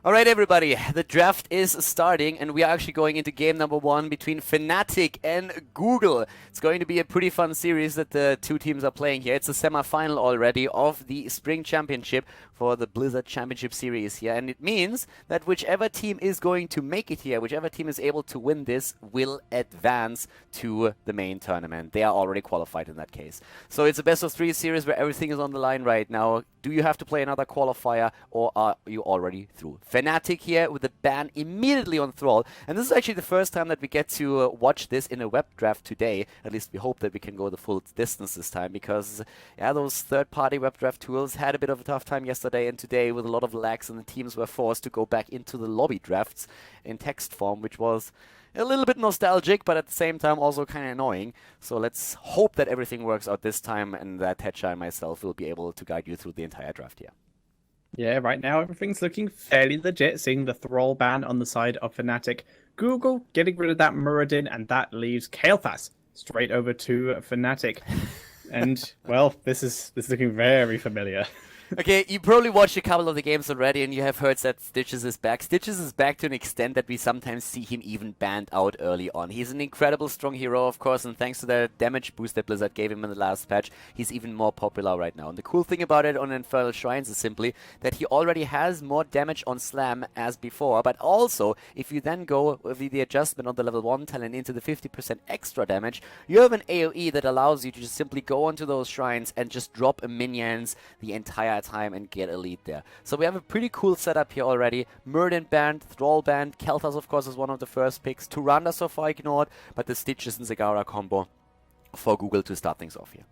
All right, everybody, the draft is starting, and we are actually going into game number 1 between Fnatic and Google. It's going to be a pretty fun series that the two teams are playing here. It's a semi-final already of the Spring Championship for the Blizzard Championship Series here, and it means that whichever team is going to make it here, whichever team is able to win this, will advance to the main tournament. They are already qualified in that case. So it's a best-of-3 series where everything is on the line right now. Do you have to play another qualifier, or are you already through? Fnatic here with the ban immediately on Thrall, and this is actually the first time that we get to watch this in a web draft today. At least we hope that we can go the full distance this time, because yeah, those third-party web draft tools had a bit of a tough time yesterday and today with a lot of lags, and the teams were forced to go back into the lobby drafts in text form, which was a little bit nostalgic, but at the same time also kind of annoying. So let's hope that everything works out this time, and that Tetcher and myself will be able to guide you through the entire draft here. Yeah, right now everything's looking fairly legit, seeing the Thrall ban on the side of Fnatic. Google getting rid of that Muradin, and that leaves Katowice straight over to Fnatic. And, well, this is looking very familiar. Okay, you probably watched a couple of the games already, and you have heard that Stitches is back. Stitches is back to an extent that we sometimes see him even banned out early on. He's an incredible strong hero, of course, and thanks to the damage boost that Blizzard gave him in the last patch, he's even more popular right now. And the cool thing about it on Infernal Shrines is simply that he already has more damage on Slam as before, but also, if you then go with the adjustment on the level 1 talent into the 50% extra damage, you have an AoE that allows you to just simply go onto those shrines and just drop a minions the entire time and get a lead there. So we have a pretty cool setup here already. Muradin banned, Thrall banned, Katowice of course is one of the first picks, Tyrande so far ignored, but the Stitches and Zagara combo for Google to start things off here.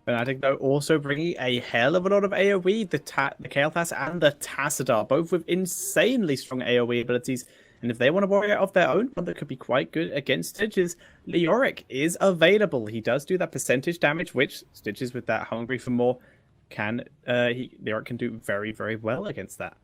Fnatic, though, also bringing a hell of a lot of AoE, the Katowice and the Tassadar, both with insanely strong AoE abilities. And if they want a warrior of their own, one that could be quite good against Stitches, Leoric is available. He does do that percentage damage, which Stitches with that hungry for more Leoric can do very, very well against that.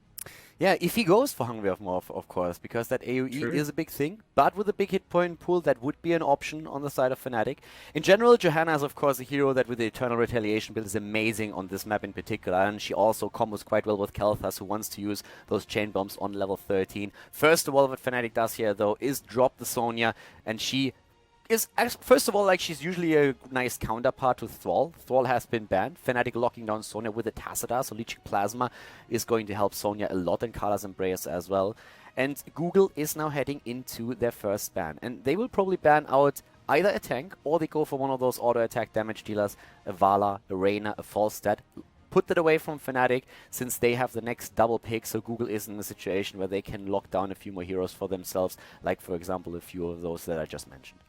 Yeah, if he goes for Hungry of More, of course, because that AoE True. is a big thing, but with a big hit point pool, that would be an option on the side of Fnatic. In general, Johanna is, of course, a hero that with the Eternal Retaliation build is amazing on this map in particular, and she also combos quite well with Katowice, who wants to use those chain bombs on level 13. First of all, what Fnatic does here, though, is drop the Sonya, and she is, first of all, like, she's usually a nice counterpart to Thrall. Thrall has been banned. Fnatic locking down Sonya with a Tassadar, so Leeching Plasma is going to help Sonya a lot, and Carla's Embrace as well. And Google is now heading into their first ban, and they will probably ban out either a tank, or they go for one of those auto-attack damage dealers, a Vala, a Reyna, a Falstad. Put that away from Fnatic, since they have the next double pick, so Google is in a situation where they can lock down a few more heroes for themselves, like, for example, a few of those that I just mentioned.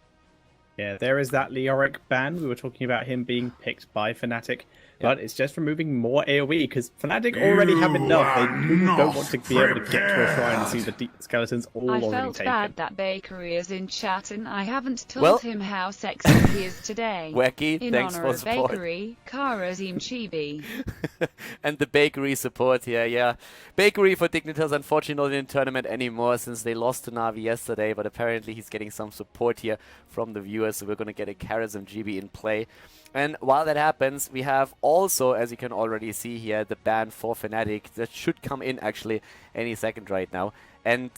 Yeah, there is that Leoric ban. We were talking about him being picked by Fnatic, but it's just removing more AoE, because Fnatic already have enough. They don't want to be able to get to a shrine and see the deep skeletons all already taken. I felt bad that Bakery is in chat, and I haven't told him how sexy he is today. Wacky, in thanks honor for of support. Bakery, Karazim Chibi. And the Bakery support here, yeah. Bakery for Dignitas, unfortunately not in the tournament anymore, since they lost to Na'Vi yesterday, but apparently he's getting some support here from the viewers, so we're going to get a Karazim GB in play. And while that happens, we have also, as you can already see here, the ban for Fnatic that should come in actually any second right now. And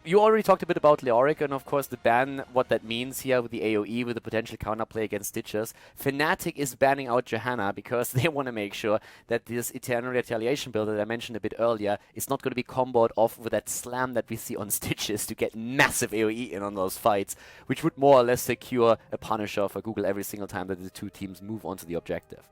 you already talked a bit about Leoric, and of course the ban, what that means here with the AoE, with the potential counterplay against Stitches. Fnatic is banning out Johanna because they want to make sure that this Eternal Retaliation build that I mentioned a bit earlier is not going to be comboed off with that slam that we see on Stitches to get massive AoE in on those fights, which would more or less secure a Punisher for Google every single time that the two teams move onto the objective.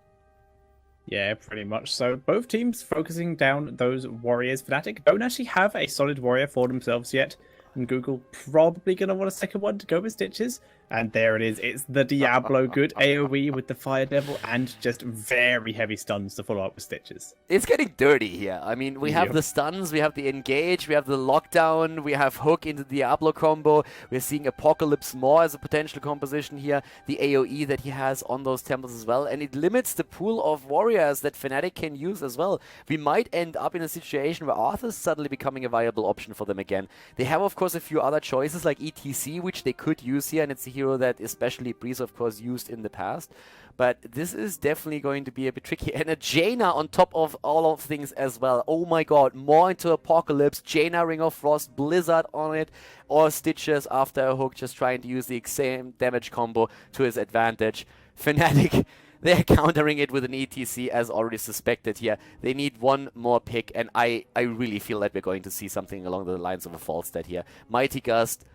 Yeah, pretty much. So both teams focusing down those warriors. Fnatic don't actually have a solid warrior for themselves yet, and Google probably going to want a second one to go with Stitches. And there it is. It's the Diablo good AoE with the Fire Devil and just very heavy stuns to follow up with Stitches. It's getting dirty here. I mean, we have the stuns, we have the engage, we have the lockdown, we have hook into the Diablo combo. We're seeing Apocalypse more as a potential composition here. The AoE that he has on those temples as well. And it limits the pool of warriors that Fnatic can use as well. We might end up in a situation where Arthur's suddenly becoming a viable option for them again. They have, of course, a few other choices like ETC, which they could use here, and it's a hero hero that especially Breeze, of course, used in the past. But this is definitely going to be a bit tricky. And a Jaina on top of all of things as well. Oh my god, more into Apocalypse, Jaina Ring of Frost, Blizzard on it, or Stitches after a hook, just trying to use the same damage combo to his advantage. Fnatic, they're countering it with an ETC as already suspected here. They need one more pick, and I really feel that we're going to see something along the lines of a false stat here. Mighty Gust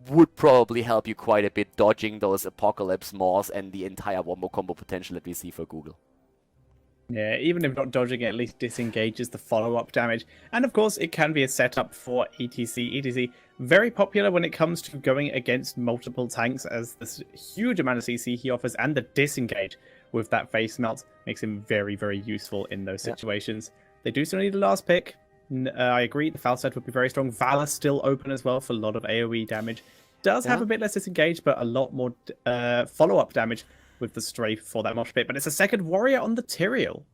would probably help you quite a bit, dodging those Apocalypse Maws and the entire wombo combo potential that we see for Google. Yeah, even if not dodging it, at least disengages the follow-up damage. And of course, it can be a setup for ETC. ETC, very popular when it comes to going against multiple tanks, as this huge amount of CC he offers, and the disengage with that face melt makes him very, very useful in those situations. They do still need a last pick. I agree, the Falstad would be very strong. Valor still open as well for a lot of AoE damage. Does have a bit less disengage, but a lot more follow-up damage with the Strafe for that mosh pit. But it's a second warrior on the Tyrael.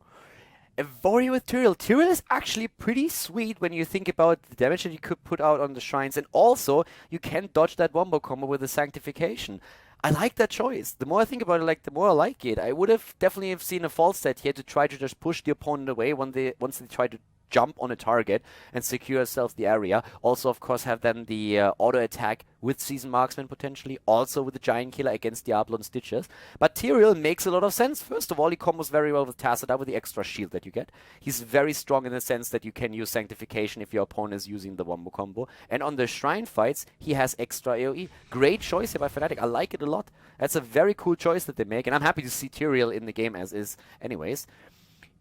A warrior with Tyrael. Tyrael is actually pretty sweet when you think about the damage that you could put out on the shrines. And also, you can dodge that wombo combo with the Sanctification. I like that choice. The more I think about it, the more I like it. I would have definitely seen a false set here to try to just push the opponent away once they try to jump on a target and secure yourself the area. Also, of course, have then the auto attack with Season Marksman potentially, also with the Giant Killer against Diablo and Stitches. But Tyrael makes a lot of sense. First of all, he combos very well with Tassadar with the extra shield that you get. He's very strong in the sense that you can use Sanctification if your opponent is using the wombo combo. And on the Shrine fights, he has extra AoE. Great choice here by Fnatic. I like it a lot. That's a very cool choice that they make, and I'm happy to see Tyrael in the game as is anyways.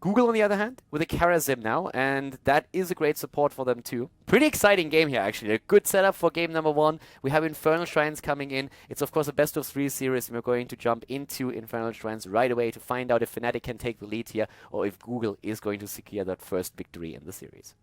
Google, on the other hand, with a Karazim now, and that is a great support for them too. Pretty exciting game here, actually. A good setup for game number 1. We have Infernal Shrines coming in. It's, of course, a best-of-3 series, and we're going to jump into Infernal Shrines right away to find out if Fnatic can take the lead here, or if Google is going to secure that first victory in the series.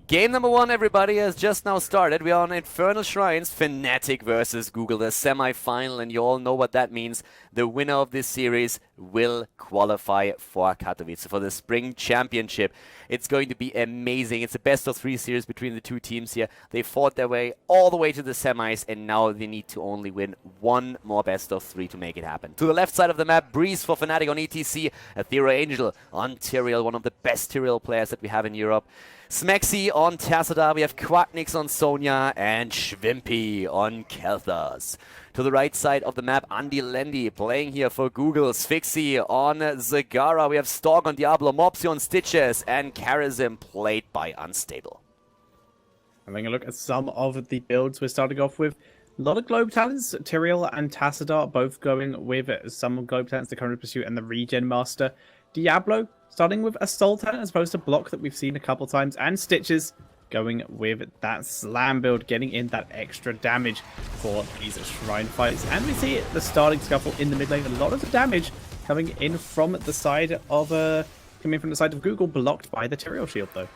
Game number 1, everybody, has just now started. We are on Infernal Shrines, Fnatic versus Google, the semi-final, and you all know what that means. The winner of this series will qualify for Katowice, for the Spring Championship. It's going to be amazing. It's a best-of-3 series between the two teams here. They fought their way all the way to the semis, and now they need to only win one more best-of-3 to make it happen. To the left side of the map, Breeze for Fnatic on ETC, Aethera Angel on Tyrael, one of the best Tyrael players that we have in Europe. Smexy on Tassadar, we have Quacknix on Sonya, and Schwimpy on Kelthas. To the right side of the map, Andy Lendy playing here for Google. Sphyxy on Zagara, we have Stork on Diablo, Mopsy on Stitches, and Karazim played by Unstable. Having a look at some of the builds we're starting off with. A lot of Globe Talents, Tyrael and Tassadar both going with some Globe Talents, the Current Pursuit and the Regen Master. Diablo starting with a Soul Talent as opposed to Block that we've seen a couple times, and Stitches going with that Slam build, getting in that extra damage for these Shrine fights. And we see the starting scuffle in the mid lane. A lot of the damage coming in from the side of Google, blocked by the Tyrael shield though.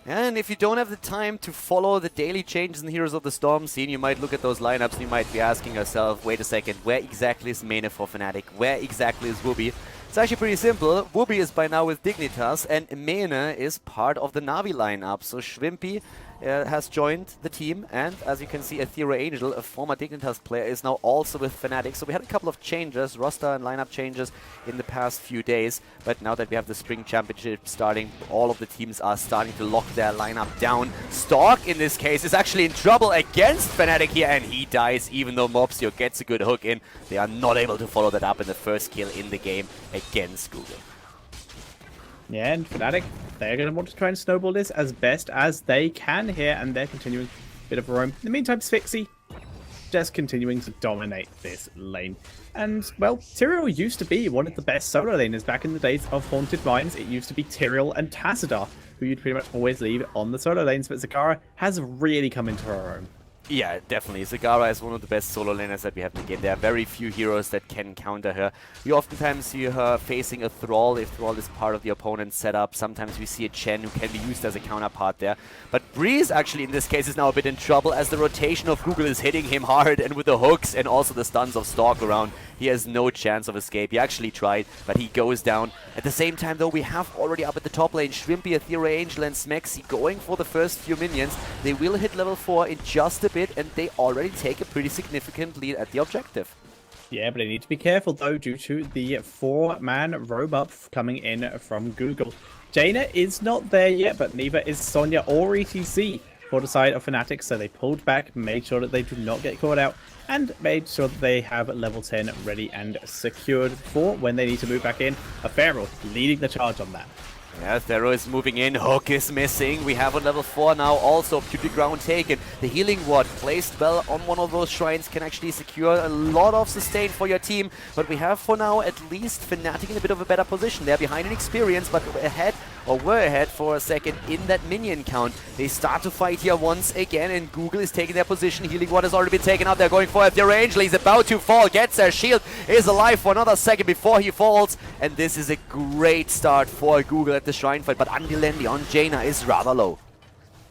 And if you don't have the time to follow the daily changes in Heroes of the Storm scene, you might look at those lineups and you might be asking yourself, wait a second, where exactly is Mane for Fnatic? Where exactly is Wooby? It's actually pretty simple. Wooby is by now with Dignitas, and Mane is part of the Na'Vi lineup. So Schwimpy has joined the team, and as you can see, Aethera Angel, a former Dignitas player, is now also with Fnatic. So we had a couple of changes, roster and lineup changes in the past few days, but now that we have the Spring Championship starting, all of the teams are starting to lock their lineup down. Stork, in this case, is actually in trouble against Fnatic here, and he dies even though Mopsio gets a good hook in. They are not able to follow that up in the first kill in the game against Google. Yeah, and Fnatic, they're going to want to try and snowball this as best as they can here, and they're continuing a bit of a roam. In the meantime, Sphyxy just continuing to dominate this lane. And, well, Tyrael used to be one of the best solo laners back in the days of Haunted Mines. It used to be Tyrael and Tassadar, who you'd pretty much always leave on the solo lanes, but Zagara has really come into her own. Yeah, definitely. Zagara is one of the best solo laners that we have in the game. There are very few heroes that can counter her. We oftentimes see her facing a Thrall if Thrall is part of the opponent's setup. Sometimes we see a Chen who can be used as a counterpart there. But Breeze actually in this case is now a bit in trouble as the rotation of Google is hitting him hard, and with the hooks and also the stuns of Stork around, he has no chance of escape. He actually tried, but he goes down. At the same time though, we have already up at the top lane Schwimpy, Aethera Angel and Smexy going for the first few minions. They will hit level 4 in just a bit, and they already take a pretty significant lead at the objective. Yeah, but they need to be careful though due to the 4-man robe-up coming in from Google. Jaina is not there yet, but neither is Sonya or ETC for the side of Fnatic, so they pulled back, made sure that they do not get caught out, and made sure that they have level 10 ready and secured for when they need to move back in. Pharaoh leading the charge on that. Yeah, Thero is moving in, Hook is missing. We have on level 4 now also Putrid Ground taken. The healing ward placed well on one of those shrines can actually secure a lot of sustain for your team. But we have for now at least Fnatic in a bit of a better position. They're behind in experience, but ahead, or were ahead for a second in that minion count. They start to fight here once again, and Google is taking their position. Healing ward has already been taken out. They're going for it. Their Angel, he's about to fall, gets their shield, is alive for another second before he falls. And this is a great start for Google at the shrine fight, but Untitled on Jaina is rather low.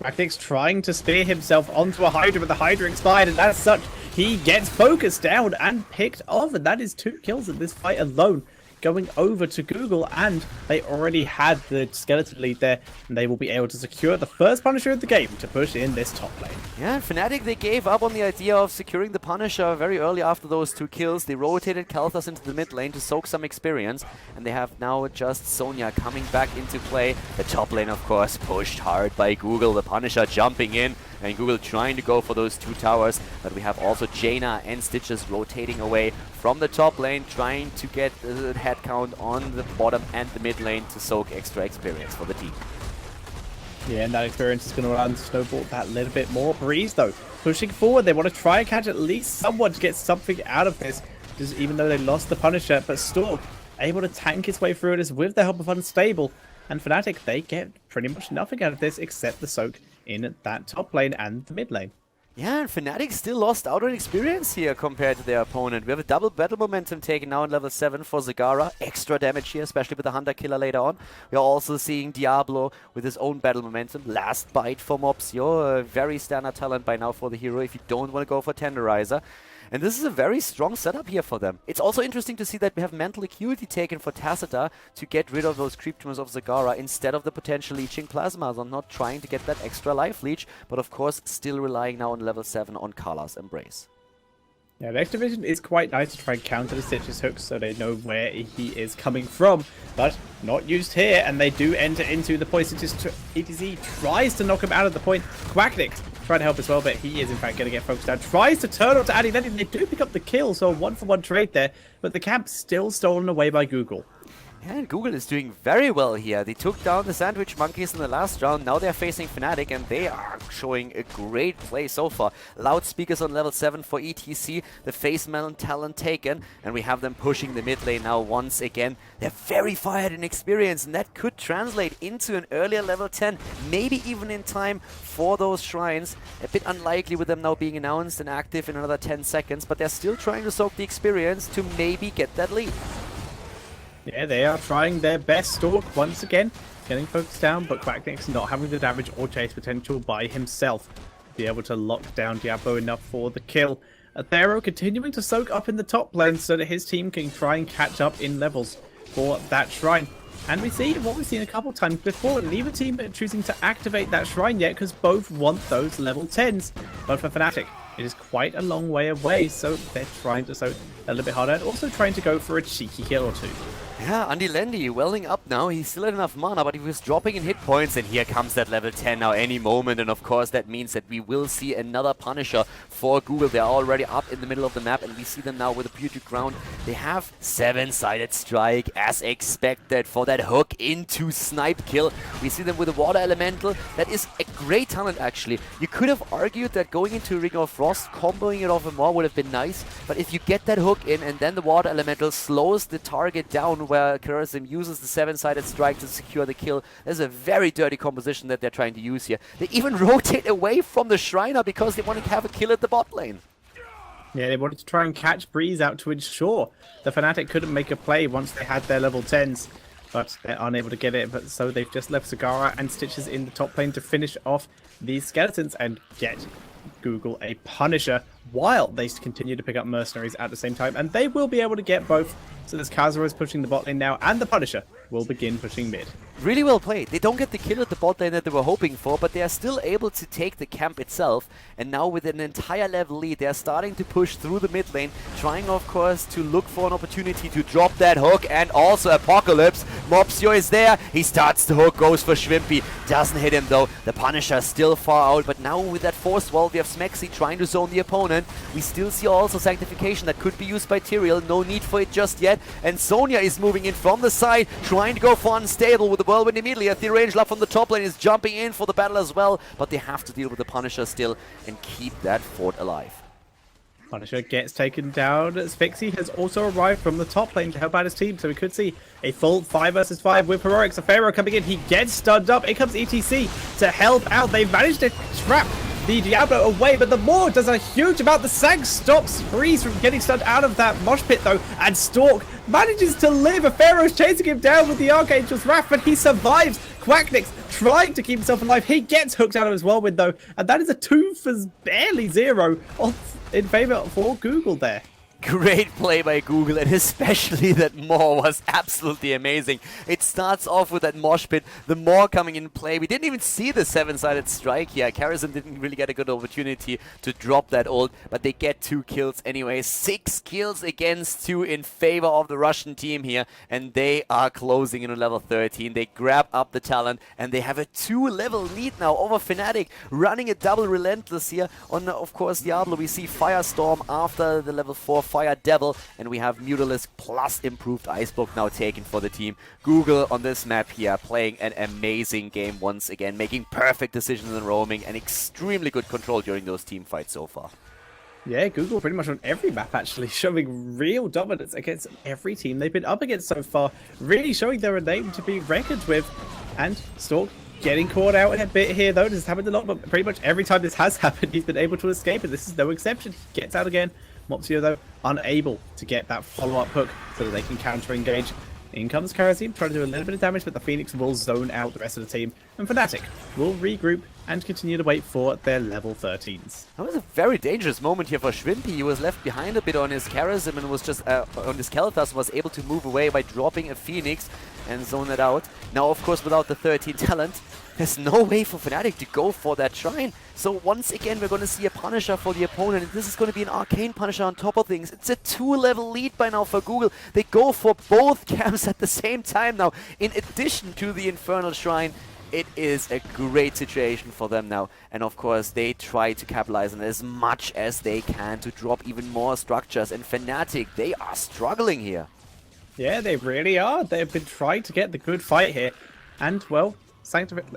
Fnatic's trying to spear himself onto a Hydra, but the Hydra expired, and as such, he gets focused down and picked off, and that is 2 kills in this fight alone, going over to Google, and they already had the skeleton lead there, and they will be able to secure the first Punisher of the game to push in this top lane. Yeah, Fnatic, they gave up on the idea of securing the Punisher very early after those 2 kills. They rotated Kalthas into the mid lane to soak some experience, and they have now just Sonya coming back into play. The top lane, of course, pushed hard by Google. The Punisher jumping in, and Google trying to go for those 2 towers. But we have also Jaina and Stitches rotating away from the top lane, trying to get the head count on the bottom and the mid lane to soak extra experience for the team. Yeah, and that experience is going to allow them to snowball that little bit more. Breeze, though, pushing forward. They want to try and catch at least someone to get something out of this, just even though they lost the Punisher. But Stork able to tank his way through this with the help of Unstable. And Fnatic, they get pretty much nothing out of this except the soak in that top lane and the mid lane. Yeah, and Fnatic still lost out on experience here compared to their opponent. We have a double battle momentum taken now in level 7 for Zagara. Extra damage here, especially with the Hunter Killer later on. We are also seeing Diablo with his own battle momentum. Last bite for Mopsio, a very standard talent by now for the hero if you don't want to go for Tenderizer. And this is a very strong setup here for them. It's also interesting to see that we have Mental Acuity taken for Tacita to get rid of those creep tumors of Zagara instead of the potential leeching plasmas. I'm not trying to get that extra life leech, but of course still relying now on level 7 on Kala's Embrace. Yeah, the X-Division is quite nice to try and counter the Stitches hooks so they know where he is coming from, but not used here, and they do enter into the point. ETZ tries to knock him out of the point. Quacknick trying to help as well, but he is in fact going to get focused down. Tries to turn up to Addy, then they do pick up the kill, so a 1-for-1 trade there, but the camp still stolen away by Google. Yeah, and Google is doing very well here. They took down the Sandwich Monkeys in the last round. Now they're facing Fnatic, and they are showing a great play so far. Loudspeakers on level 7 for ETC. The Face Melon talent taken, and we have them pushing the mid lane now once again. They're very far ahead in experience, and that could translate into an earlier level 10, maybe even in time for those shrines. A bit unlikely with them now being announced and active in another 10 seconds, but they're still trying to soak the experience to maybe get that lead. Yeah, they are trying their best. Stork once again getting focused down, but Quacknick's not having the damage or chase potential by himself to be able to lock down Diablo enough for the kill. Athero continuing to soak up in the top lane so that his team can try and catch up in levels for that shrine. And we see what we've seen a couple times before, neither team are choosing to activate that shrine yet because both want those level 10s. But for Fnatic, it is quite a long way away, so they're trying to soak a little bit harder and also trying to go for a cheeky kill or 2. Yeah, Andy Lendy welling up now. He's still had enough mana, but he was dropping in hit points, and here comes that level 10 now any moment. And of course, that means that we will see another Punisher for Google. They're already up in the middle of the map, and we see them now with a Putrid Ground. They have 7-sided strike as expected for that hook into snipe kill. We see them with a Water Elemental. That is a great talent, actually. You could have argued that going into Ring of Frost, comboing it off more would have been nice, but if you get that hook in and then the Water Elemental slows the target down where Karasim uses the 7-sided strike to secure the kill. There's a very dirty composition that they're trying to use here. They even rotate away from the Shriner because they want to have a kill at the bot lane. Yeah, they wanted to try and catch Breeze out to ensure the Fnatic couldn't make a play once they had their level 10s, but they're unable to get it. But so they've just left Zagara and Stitches in the top lane to finish off these skeletons and get Google a Punisher while they continue to pick up mercenaries at the same time, and they will be able to get both. So this Kazuha is pushing the bot lane now, and the Punisher will begin pushing mid. Really well played. They don't get the kill at the bot lane that they were hoping for, but they are still able to take the camp itself. And now with an entire level lead, they are starting to push through the mid lane, trying of course to look for an opportunity to drop that hook. And also Apocalypse. Mopsio is there. He starts the hook, goes for Schwimpy. Doesn't hit him though. The Punisher still far out, but now with that force wall, we have Smexy trying to zone the opponent. We still see also Sanctification that could be used by Tyrael. No need for it just yet. And Sonya is moving in from the side, trying to go for Unstable with the Whirlwind immediately. The range love from the top lane is jumping in for the battle as well, but they have to deal with the Punisher still and keep that fort alive. Punisher gets taken down. Spixie has also arrived from the top lane to help out his team, so we could see a full 5 versus 5 with Heroics. A Pharaoh coming in, he gets stunned up. In comes ETC to help out. They've managed to trap the Diablo away, but the Maw does a huge amount. The Sag stops Breeze from getting stunned out of that mosh pit though, and Stork manages to live. A Pharaoh's chasing him down with the Archangel's Wrath, but he survives. Quacknix trying to keep himself alive. He gets hooked out of his whirlwind though, and that is a 2 for barely 0 in favor for Google there. Great play by Google, and especially that Maw was absolutely amazing. It starts off with that mosh pit, the Maw coming in play. We didn't even see the 7-sided strike here. Karrison didn't really get a good opportunity to drop that ult, but they get 2 kills anyway. 6 kills against 2 in favor of the Russian team here, and they are closing in on level 13. They grab up the talent, and they have a 2-level lead now over Fnatic, running a double relentless here on, of course, Diablo. We see Firestorm after the level 4 Fire Devil, and we have Mutalisk plus improved Icebook now taken for the team. Google on this map here playing an amazing game once again, making perfect decisions in roaming and extremely good control during those team fights so far. Yeah, Google pretty much on every map actually, showing real dominance against every team they've been up against so far, really showing they're a name to be reckoned with. And Stork getting caught out in a bit here though. This has happened a lot, but pretty much every time this has happened, he's been able to escape, and this is no exception. He gets out again. Mopsio, though, unable to get that follow-up hook so that they can counter-engage. In comes Karrison, trying to do a little bit of damage, but the Phoenix will zone out the rest of the team. And Fnatic will regroup and continue to wait for their level 13s. That was a very dangerous moment here for Schwimpy. He was left behind a bit on his Karrison and was just on his Kel'Thas, was able to move away by dropping a Phoenix and zone it out. Now, of course, without the 13 talent, there's no way for Fnatic to go for that shrine. So once again, we're going to see a Punisher for the opponent. And this is going to be an Arcane Punisher on top of things. It's a 2-level lead by now for Google. They go for both camps at the same time now. In addition to the Infernal Shrine, it is a great situation for them now. And of course, they try to capitalize on it as much as they can to drop even more structures. And Fnatic, they are struggling here. Yeah, they really are. They've been trying to get the good fight here. And, well,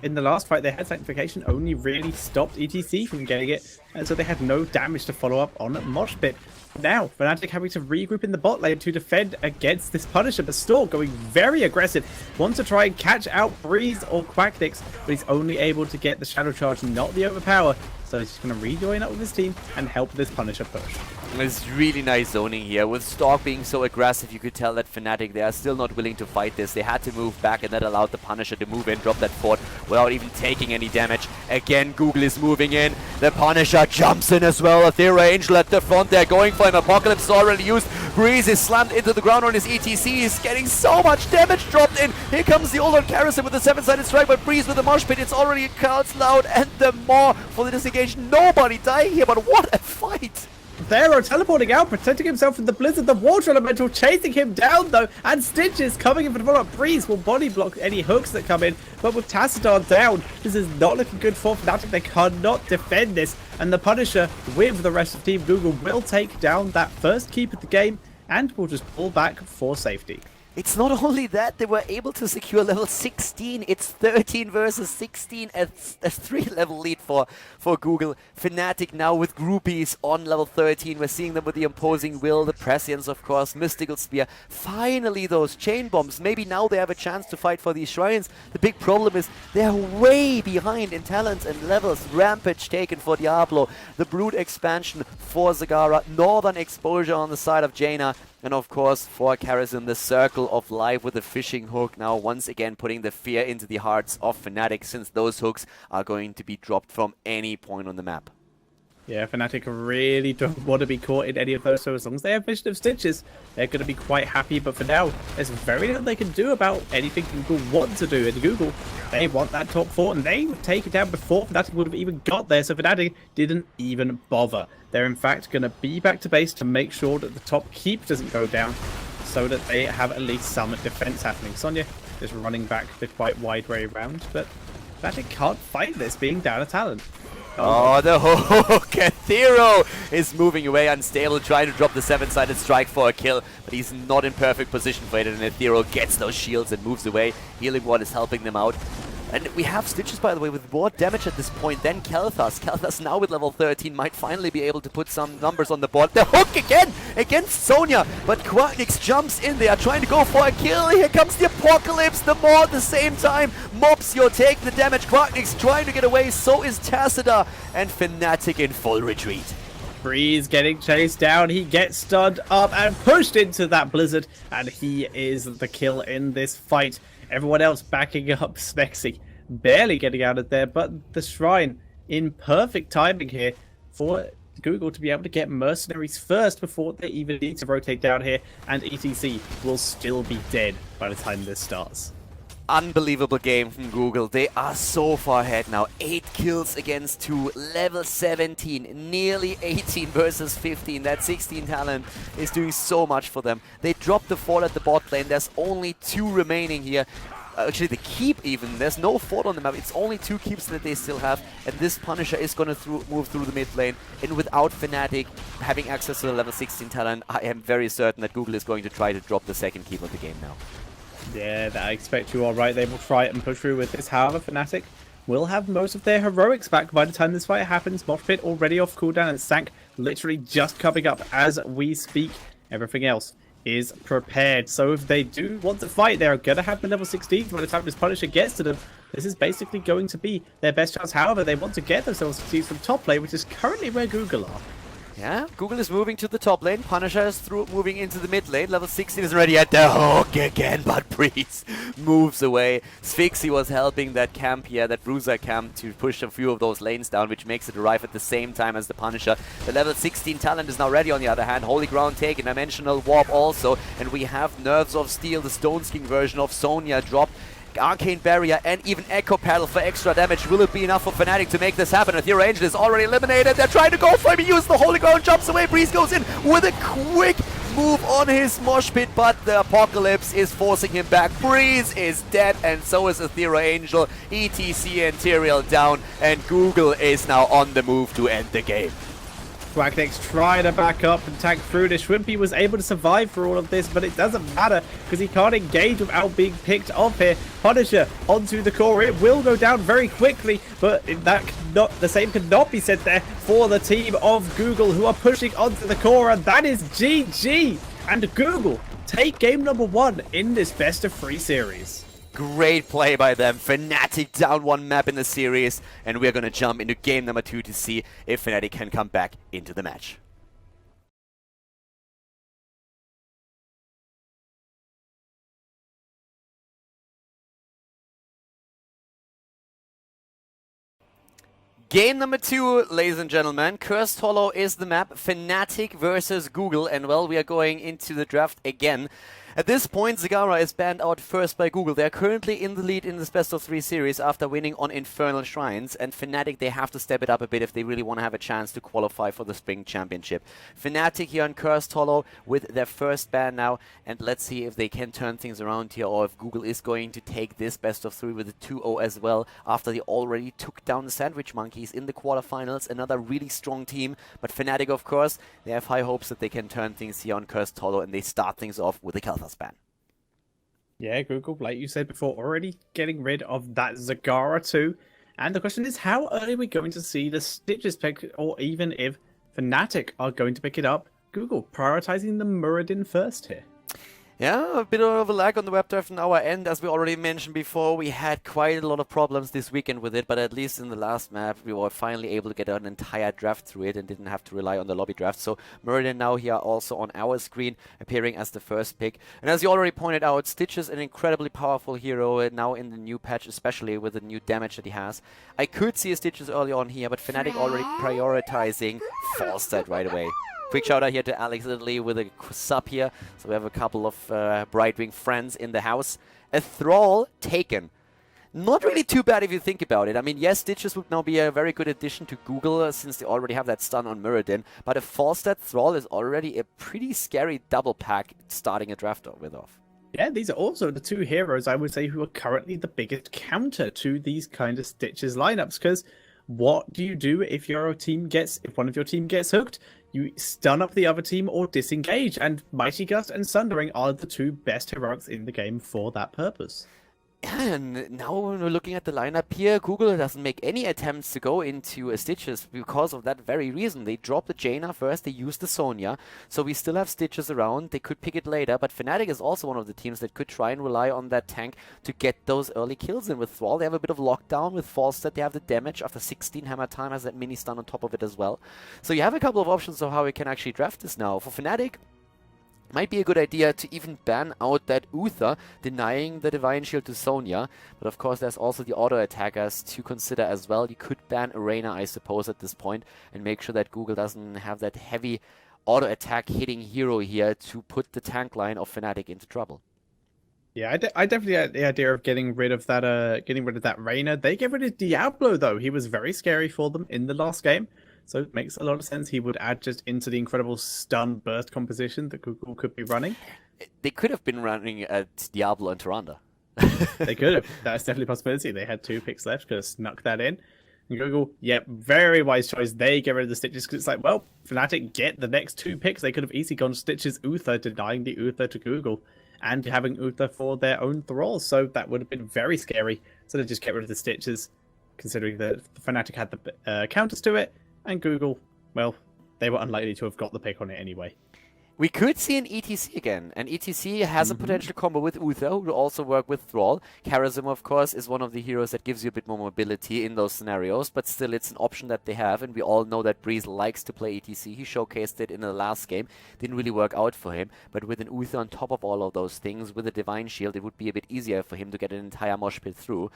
in the last fight they had, Sanctification only really stopped ETC from getting it, and so they had no damage to follow up on Mosh Pit. Now, Fnatic having to regroup in the bot lane to defend against this Punisher, but Stork going very aggressive, wants to try and catch out Breeze or Quacknix, but he's only able to get the Shadow Charge, not the Overpower, so he's just going to rejoin up with his team and help this Punisher push. It's really nice zoning here. With Stork being so aggressive, you could tell that Fnatic, they are still not willing to fight this. They had to move back, and that allowed the Punisher to move in, drop that fort without even taking any damage. Again, Google is moving in. The Punisher jumps in as well. Aethera Angel at the front there, going for him. Apocalypse is already used. Breeze is slammed into the ground on his ETC. He's getting so much damage dropped in. Here comes the ult on Karrison with the 7-sided strike, but Breeze with the mosh pit. It's already Carl's Loud and the Maw for the disengage. Nobody dying here, but what a fight! Pharaoh teleporting out, protecting himself from the blizzard. The water elemental chasing him down though, and Stitches coming in for the follow-up. Breeze will body block any hooks that come in, but with Tassadar down, this is not looking good for Fnatic. They cannot defend this, and the Punisher with the rest of Team Google will take down that first keep of the game and will just pull back for safety. It's not only that, they were able to secure level 16. It's 13 versus 16, a 3-level lead for Google. Fnatic now with groupies on level 13. We're seeing them with the Imposing Will, the Prescience, of course, Mystical Spear. Finally, those Chain Bombs. Maybe now they have a chance to fight for these shrines. The big problem is they're way behind in talents and levels. Rampage taken for Diablo. The Brood expansion for Zagara. Northern Exposure on the side of Jaina. And of course, for Karrison, the Circle of Life with the fishing hook, now once again putting the fear into the hearts of Fnatic, since those hooks are going to be dropped from any point on the map. Yeah, Fnatic really don't want to be caught in any of those, so as long as they have Vision of Stitches, they're going to be quite happy. But for now, there's very little they can do about anything Google want to do. And Google, they want that top 4, and they would take it down before Fnatic would have even got there, so Fnatic didn't even bother. They're in fact going to be back to base to make sure that the top keep doesn't go down, so that they have at least some defense happening. Sonya is running back the quite wide way around, but Fnatic can't fight this being down a talent. Oh, the hook! Kathiro is moving away, unstable, trying to drop the 7-sided strike for a kill, but he's not in perfect position for it, and Kathiro gets those shields and moves away. Healing Ward is helping them out. And we have Stitches, by the way, with more damage at this point than Kel'Thas. Kel'Thas now with level 13 might finally be able to put some numbers on the board. The hook again against Sonya, but Quacknix jumps in there trying to go for a kill. Here comes the Apocalypse, the Maw at the same time. Mopsio take the damage. Quacknix trying to get away, so is Tassadar, and Fnatic in full retreat. Breeze getting chased down, he gets stunned up and pushed into that Blizzard, and he is the kill in this fight. Everyone else backing up Smexy, barely getting out of there, but the Shrine in perfect timing here for Google to be able to get Mercenaries first before they even need to rotate down here, and ETC will still be dead by the time this starts. Unbelievable game from Google. They are so far ahead now. 8 kills against 2, level 17, nearly 18 versus 15. That 16 talent is doing so much for them. They dropped the fort at the bot lane. There's only 2 remaining here. Actually, the keep even. There's no fort on the map. It's only 2 keeps that they still have. And this Punisher is going to move through the mid lane. And without Fnatic having access to the level 16 talent, I am very certain that Google is going to try to drop the second keep of the game now. Yeah, I expect you are right. They will try it and push through with this. However, Fnatic will have most of their heroics back by the time this fight happens. Mosh Pit already off cooldown, and Sank literally just coming up as we speak. Everything else is prepared. So if they do want to fight, they're going to have the level 16 by the time this Punisher gets to them. This is basically going to be their best chance. However, they want to get those level 16s from top lane, which is currently where Google are. Yeah, Google is moving to the top lane. Punisher is moving into the mid lane. Level 16 isn't ready yet. The hook again, but Breeze moves away. Sphinxy was helping that camp here, that Bruiser camp, to push a few of those lanes down, which makes it arrive at the same time as the Punisher. The level 16 talent is now ready on the other hand. Holy Ground taken, Dimensional Warp also. And we have Nerves of Steel, the Stone King version of Sonya dropped. Arcane Barrier and even Echo Paddle for extra damage. Will it be enough for Fnatic to make this happen? Aetherial Angel is already eliminated. They're trying to go for him. He used the Holy Ground, jumps away. Breeze goes in with a quick move on his Mosh Pit, but the Apocalypse is forcing him back. Breeze is dead, and so is Aetherial Angel. ETC and Tyrael down, and Google is now on the move to end the game. Quacknix trying to back up and tank through this. Shrimpy was able to survive for all of this, but it doesn't matter because he can't engage without being picked off here. Punisher onto the core. It will go down very quickly, but the same cannot be said there for the team of Google, who are pushing onto the core, and that is GG. And Google take game number 1 in this best of 3 series. Great play by them. Fnatic down 1 map in the series, and we're going to jump into game number 2 to see if Fnatic can come back into the match. Game number 2, ladies and gentlemen. Cursed Hollow is the map. Fnatic versus Google, and well, we are going into the draft again. At this point, Zagara is banned out first by Google. They're currently in the lead in this best of 3 series after winning on Infernal Shrines. And Fnatic, they have to step it up a bit if they really want to have a chance to qualify for the Spring Championship. Fnatic here on Cursed Hollow with their first ban now. And let's see if they can turn things around here, or if Google is going to take this best of 3 with a 2-0 as well, after they already took down the Sandwich Monkeys in the quarterfinals. Another really strong team. But Fnatic, of course, they have high hopes that they can turn things here on Cursed Hollow, and they start things off with a Kel'Thas ban. Yeah, Google, like you said before, already getting rid of that Zagara too. And the question is, how early are we going to see the Stitches pick, or even if Fnatic are going to pick it up? Google prioritizing the Muradin first here. Yeah, a bit of a lag on the web draft on our end. As we already mentioned before, we had quite a lot of problems this weekend with it, but at least in the last map, we were finally able to get an entire draft through it and didn't have to rely on the lobby draft. So Muradin now here also on our screen, appearing as the first pick. And as you already pointed out, Stitch is an incredibly powerful hero now in the new patch, especially with the new damage that he has. I could see Stitches early on here, but Fnatic already prioritizing Falstad right away. Quick shout out here to Alex Italy with a sub here. So we have a couple of Brightwing friends in the house. A Thrall taken. Not really too bad if you think about it. I mean, yes, Stitches would now be a very good addition to Google since they already have that stun on Muradin. But a Falstad Thrall is already a pretty scary double pack starting a draft with off. Yeah, these are also the two heroes I would say who are currently the biggest counter to these kind of Stitches lineups. Because what do you do if one of your team gets hooked? You stun up the other team or disengage, and Mighty Gust and Sundering are the two best heroics in the game for that purpose. And now when we're looking at the lineup here, Google doesn't make any attempts to go into Stitches because of that very reason. They drop the Jaina first, they use the Sonya, so we still have Stitches around. They could pick it later, but Fnatic is also one of the teams that could try and rely on that tank to get those early kills in. With Thrall, they have a bit of lockdown. With Falstad, they have the damage after 16 hammer time, has that mini stun on top of it as well. So you have a couple of options of how we can actually draft this now. For Fnatic, might be a good idea to even ban out that Uther, denying the Divine Shield to Sonya. But of course, there's also the auto-attackers to consider as well. You could ban Arena, I suppose, at this point, and make sure that Google doesn't have that heavy auto-attack hitting hero here to put the tank line of Fnatic into trouble. Yeah, I definitely had the idea of getting rid of that Reyna. They get rid of Diablo, though. He was very scary for them in the last game. So it makes a lot of sense. He would add just into the incredible stun burst composition that Google could be running. They could have been running at Diablo and Tyrande. They could have. That's definitely a possibility. They had 2 picks left. Could have snuck that in. And Google, yep, very wise choice. They get rid of the Stitches because it's like, well, Fnatic get the next 2 picks. They could have easily gone Stitches Uther, denying the Uther to Google, and having Uther for their own thralls. So that would have been very scary. So they just get rid of the Stitches, considering that Fnatic had the counters to it. And Google, well, they were unlikely to have got the pick on it anyway. We could see an ETC again, and ETC has a potential combo with Uther, who will also work with Thrall. Charism, of course, is one of the heroes that gives you a bit more mobility in those scenarios, but still it's an option that they have, and we all know that Breeze likes to play ETC. He showcased it in the last game. Didn't really work out for him, but with an Uther on top of all of those things, with a Divine Shield, it would be a bit easier for him to get an entire mosh pit through.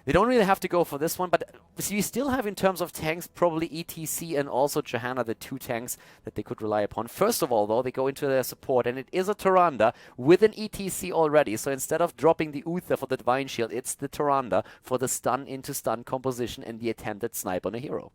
They don't really have to go for this one, but we still have, in terms of tanks, probably ETC and also Johanna, the 2 tanks that they could rely upon. First of all, though, they go into their support, and it is a Tyrande with an ETC already. So instead of dropping the Uther for the Divine Shield, it's the Tyrande for the stun into stun composition and the attempted snipe on a hero.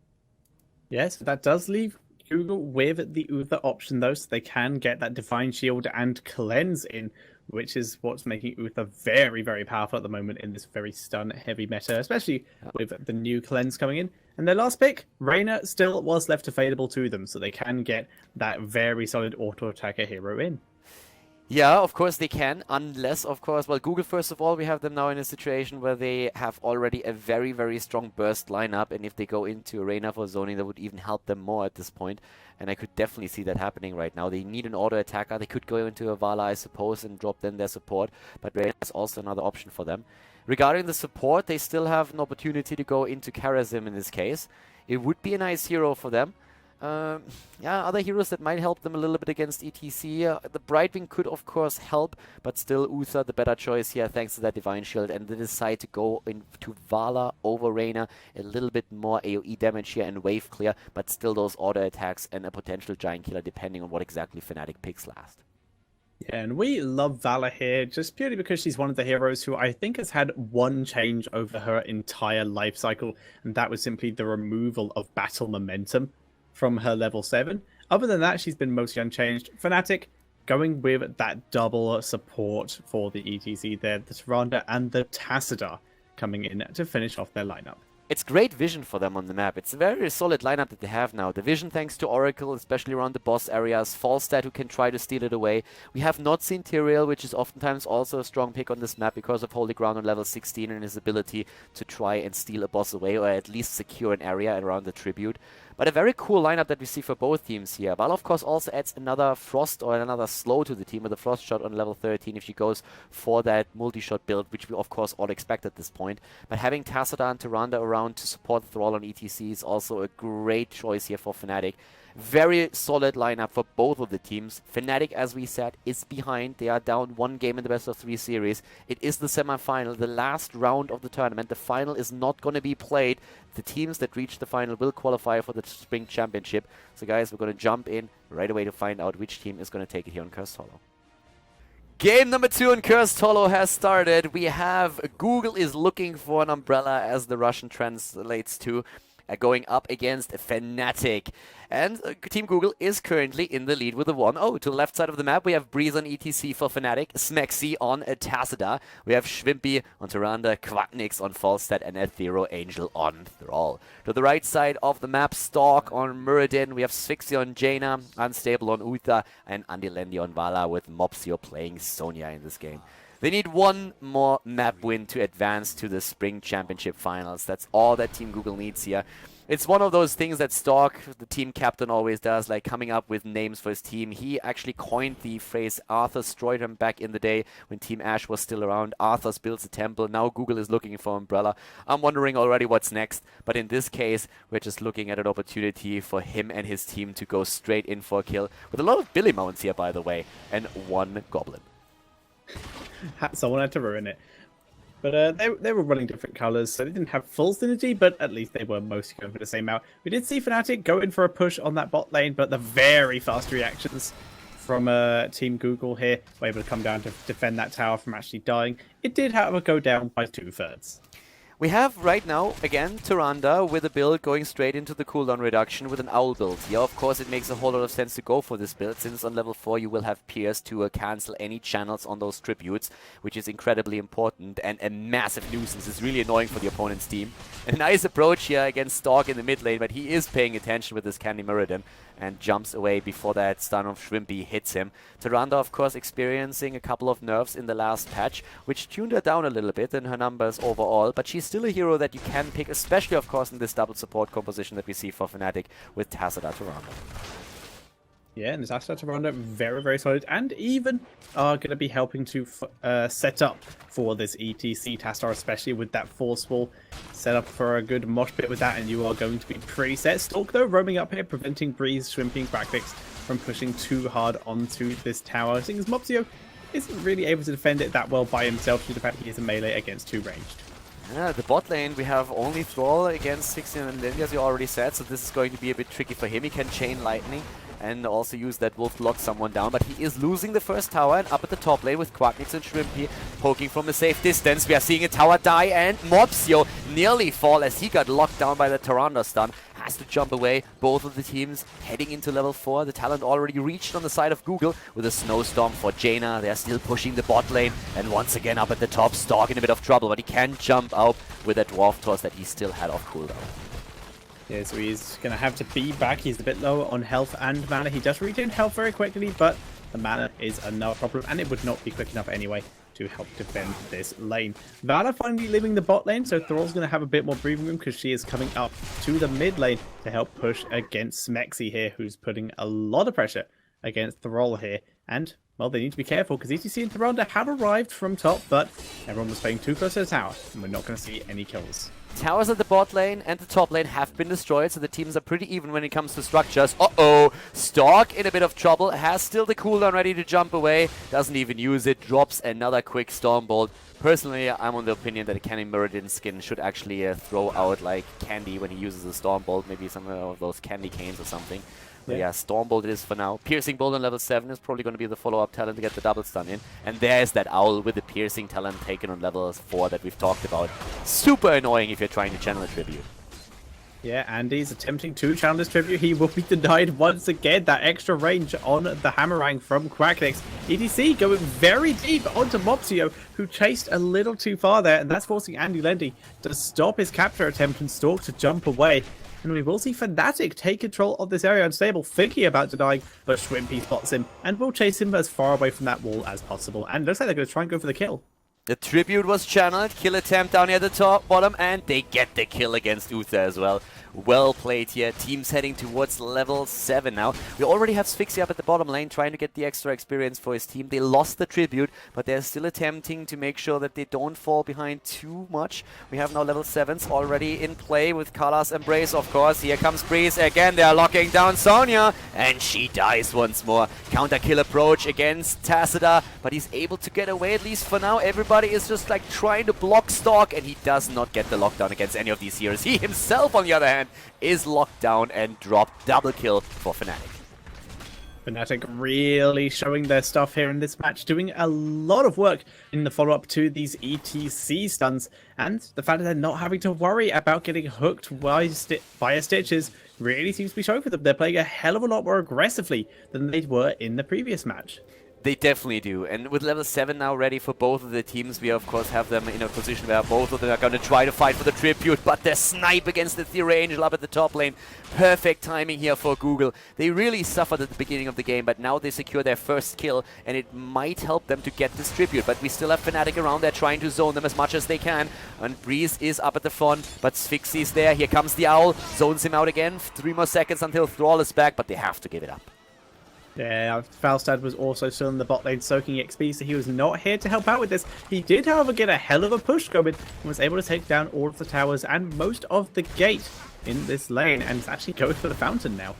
Yes, that does leave Google with the Uther option, though, so they can get that Divine Shield and Cleanse in, which is what's making Uther very, very powerful at the moment in this very stun-heavy meta, especially with the new Cleanse coming in. And their last pick, Reyna, still was left available to them, so they can get that very solid auto-attacker hero in. Yeah, of course they can, unless, of course, well, Google, first of all, we have them now in a situation where they have already a very, very strong burst lineup, and if they go into Arena for zoning, that would even help them more at this point, and I could definitely see that happening right now. They need an auto-attacker. They could go into a Vala, I suppose, and drop then their support, but Reyna is also another option for them. Regarding the support, they still have an opportunity to go into Charism in this case. It would be a nice hero for them. Yeah, other heroes that might help them a little bit against ETC. The Brightwing could, of course, help, but still Uther the better choice here thanks to that Divine Shield, and they decide to go into Vala over Reyna. A little bit more AoE damage here and wave clear, but still those auto attacks and a potential giant killer depending on what exactly Fnatic picks last. Yeah, and we love Vala here just purely because she's one of the heroes who I think has had one change over her entire life cycle, and that was simply the removal of battle momentum from her level 7. Other than that, she's been mostly unchanged. Fnatic going with that double support for the ETC there, the Tyrande and the Tassadar coming in to finish off their lineup. It's great vision for them on the map. It's a very solid lineup that they have now. The vision thanks to Oracle, especially around the boss areas. Falstad who can try to steal it away. We have not seen Tyrael, which is oftentimes also a strong pick on this map because of holding ground on level 16 and his ability to try and steal a boss away or at least secure an area around the tribute. But a very cool lineup that we see for both teams here. Val, of course, also adds another Frost or another slow to the team with a Frost shot on level 13 if she goes for that multi-shot build, which we, of course, all expect at this point. But having Tassadar and Tyrande around to support Thrall on ETC is also a great choice here for Fnatic. Very solid lineup for both of the teams. Fnatic, as we said, is behind. They are down 1 game in the best of 3 series. It is the semi-final, the last round of the tournament. The final is not going to be played. The teams that reach the final will qualify for the Spring Championship. So guys, we're going to jump in right away to find out which team is going to take it here on Cursed Hollow. Game number 2 on Cursed Hollow has started. We have Google is looking for an umbrella, as the Russian translates to, going up against Fnatic. And Team Google is currently in the lead with a 1-0. To the left side of the map, we have Breeze on ETC for Fnatic, Smexy on Tassadar. We have Schwimpy on Tyrande, Quacknix on Falstad, and Aethero Angel on Thrall. To the right side of the map, Stalk on Muradin. We have Sphyxia on Jaina, Unstable on Uther, and Andilendi on Vala, with Mopsio playing Sonya in this game. They need one more map win to advance to the Spring Championship Finals. That's all that Team Google needs here. It's one of those things that Stork, the team captain, always does, like coming up with names for his team. He actually coined the phrase Arthur Stroidham back in the day when Team Ash was still around. Arthur builds a temple. Now Google is looking for Umbrella. I'm wondering already what's next. But in this case, we're just looking at an opportunity for him and his team to go straight in for a kill. With a lot of Billy mounts here, by the way, and 1 Goblin. Someone had to ruin it. But they were running different colours, so they didn't have full synergy, but at least they were mostly going for the same out. We did see Fnatic go in for a push on that bot lane, but the very fast reactions from Team Google here were able to come down to defend that tower from actually dying. It did, however, go down by 2/3. We have right now, again, Tyrande with a build going straight into the cooldown reduction with an Owl build. Yeah, of course, it makes a whole lot of sense to go for this build, since on level 4 you will have Pierce to cancel any channels on those tributes, which is incredibly important and a massive nuisance. It's really annoying for the opponent's team. A nice approach here against Stalk in the mid lane, but he is paying attention with his Candy Muradin and jumps away before that stun of Shrimpy hits him. Tyrande, of course, experiencing a couple of nerfs in the last patch, which tuned her down a little bit in her numbers overall, but she's still a hero that you can pick, especially, of course, in this double support composition that we see for Fnatic with Tassadar Tyrande. Yeah, and Tassadar Tyrande very, very solid, and even are going to be helping to set up for this ETC. Tassadar, especially with that force wall, set up for a good mosh pit with that, and you are going to be pretty set. Stalk, though, roaming up here, preventing Breeze, Shrimping, Quacknix from pushing too hard onto this tower. Seeing as Mopsio isn't really able to defend it that well by himself due to the fact he is a melee against 2 ranged. Yeah, the bot lane, we have only Thrall against 16 and Lindy, as you already said, so this is going to be a bit tricky for him. He can chain lightning and also use that wolf to lock someone down, but he is losing the first tower, and up at the top lane with Quacknix and Shrimpy poking from a safe distance. We are seeing a tower die, and Mopsio nearly fall as he got locked down by the Tyrande stun. Has to jump away. Both of the teams heading into level 4. The talent already reached on the side of Google with a snowstorm for Jaina. They are still pushing the bot lane, and once again up at the top, Stalk in a bit of trouble, but he can jump out with that Dwarf Toss that he still had off cooldown. Yeah, so he's going to have to be back. He's a bit low on health and mana. He does retain health very quickly, but the mana is another problem, and it would not be quick enough anyway to help defend this lane. Vala finally leaving the bot lane, so Thrall's going to have a bit more breathing room because she is coming up to the mid lane to help push against Smexy here, who's putting a lot of pressure against Thrall here. And, well, they need to be careful because ETC and Tyrande had arrived from top, but everyone was playing too close to the tower, and we're not going to see any kills. Towers at the bot lane and the top lane have been destroyed, so the teams are pretty even when it comes to structures. Uh-oh! Stalk in a bit of trouble, has still the cooldown ready to jump away, doesn't even use it, drops another quick Stormbolt. Personally, I'm on the opinion that a Candy Muradin skin should actually throw out like candy when he uses a Stormbolt, maybe some of those candy canes or something. But yeah, Stormbolt it is for now. Piercing Bolt on level 7 is probably going to be the follow-up talent to get the double stun in. And there's that Owl with the Piercing talent taken on level 4 that we've talked about. Super annoying if you're trying to channel a tribute. Yeah, Andy's attempting to channel this tribute. He will be denied once again. That extra range on the Hammerang from Quacknix. EDC going very deep onto Mopsio, who chased a little too far there, and that's forcing Andy Lendy to stop his capture attempt and Stork to jump away. And we will see Fnatic take control of this area unstable, thinking about denying, but Shrimpy spots him and will chase him as far away from that wall as possible. And looks like they're going to try and go for the kill. The tribute was channeled, kill attempt down here at the bottom, and they get the kill against Uther as well. Well played here. Team's heading towards level 7 now. We already have Sphyxia up at the bottom lane trying to get the extra experience for his team. They lost the tribute, but they're still attempting to make sure that they don't fall behind too much. We have now level 7s already in play with Kala's Embrace, of course. Here comes Breeze again. They're locking down Sonya, and she dies once more. Counter kill approach against Tacita, but he's able to get away at least for now. Everybody is just like trying to block Stork, and he does not get the lockdown against any of these heroes. He himself, on the other hand, is locked down and dropped. Double kill for Fnatic. Fnatic really showing their stuff here in this match, doing a lot of work in the follow-up to these ETC stuns, and the fact that they're not having to worry about getting hooked via stitches really seems to be showing for them. They're playing a hell of a lot more aggressively than they were in the previous match. They definitely do, and with level 7 now ready for both of the teams, we of course have them in a position where both of them are going to try to fight for the tribute, but their snipe against the Theory Angel up at the top lane. Perfect timing here for Google. They really suffered at the beginning of the game, but now they secure their first kill, and it might help them to get this tribute, but we still have Fnatic around there trying to zone them as much as they can, and Breeze is up at the front, but Sphyxia is there. Here comes the Owl, zones him out again. 3 more seconds until Thrall is back, but they have to give it up. Yeah, Falstad was also still in the bot lane soaking XP, so he was not here to help out with this. He did, however, get a hell of a push going and was able to take down all of the towers and most of the gate in this lane, and is actually going for the fountain now.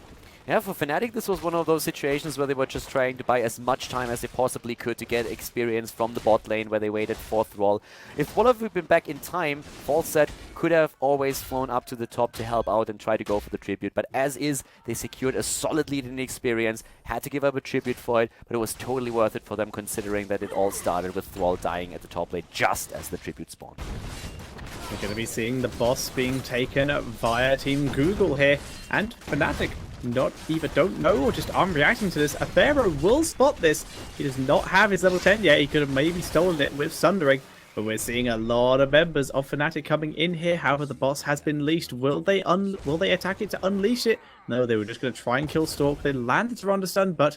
Yeah, for Fnatic, this was one of those situations where they were just trying to buy as much time as they possibly could to get experience from the bot lane where they waited for Thrall. If Wolof had been back in time, Falstad could have always flown up to the top to help out and try to go for the tribute. But as is, they secured a solid lead in the experience, had to give up a tribute for it, but it was totally worth it for them considering that it all started with Thrall dying at the top lane just as the tribute spawned. We're going to be seeing the boss being taken via Team Google here, and Fnatic don't know or just aren't reacting to this. Athero will spot this. He does not have his level 10 yet. He could have maybe stolen it with Sundering, but we're seeing a lot of members of Fnatic coming in here. However, the boss has been leashed. Will they attack it to unleash it? No, they were just going to try and kill Stork. They landed to run the stun, but